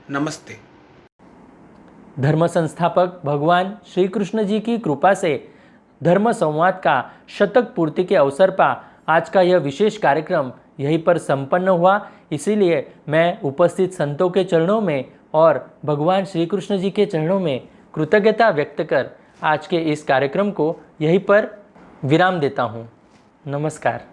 नमस्ते। धर्म संस्थापक भगवान श्री कृष्ण जी की कृपा से धर्म संवाद का शतक पूर्ति के अवसर पर आज का यह विशेष कार्यक्रम यहीं पर संपन्न हुआ। इसीलिए मैं उपस्थित संतों के चरणों में और भगवान श्री कृष्ण जी के चरणों में कृतज्ञता व्यक्त कर आज के इस कार्यक्रम को यहीं पर विराम देता हूँ। नमस्कार।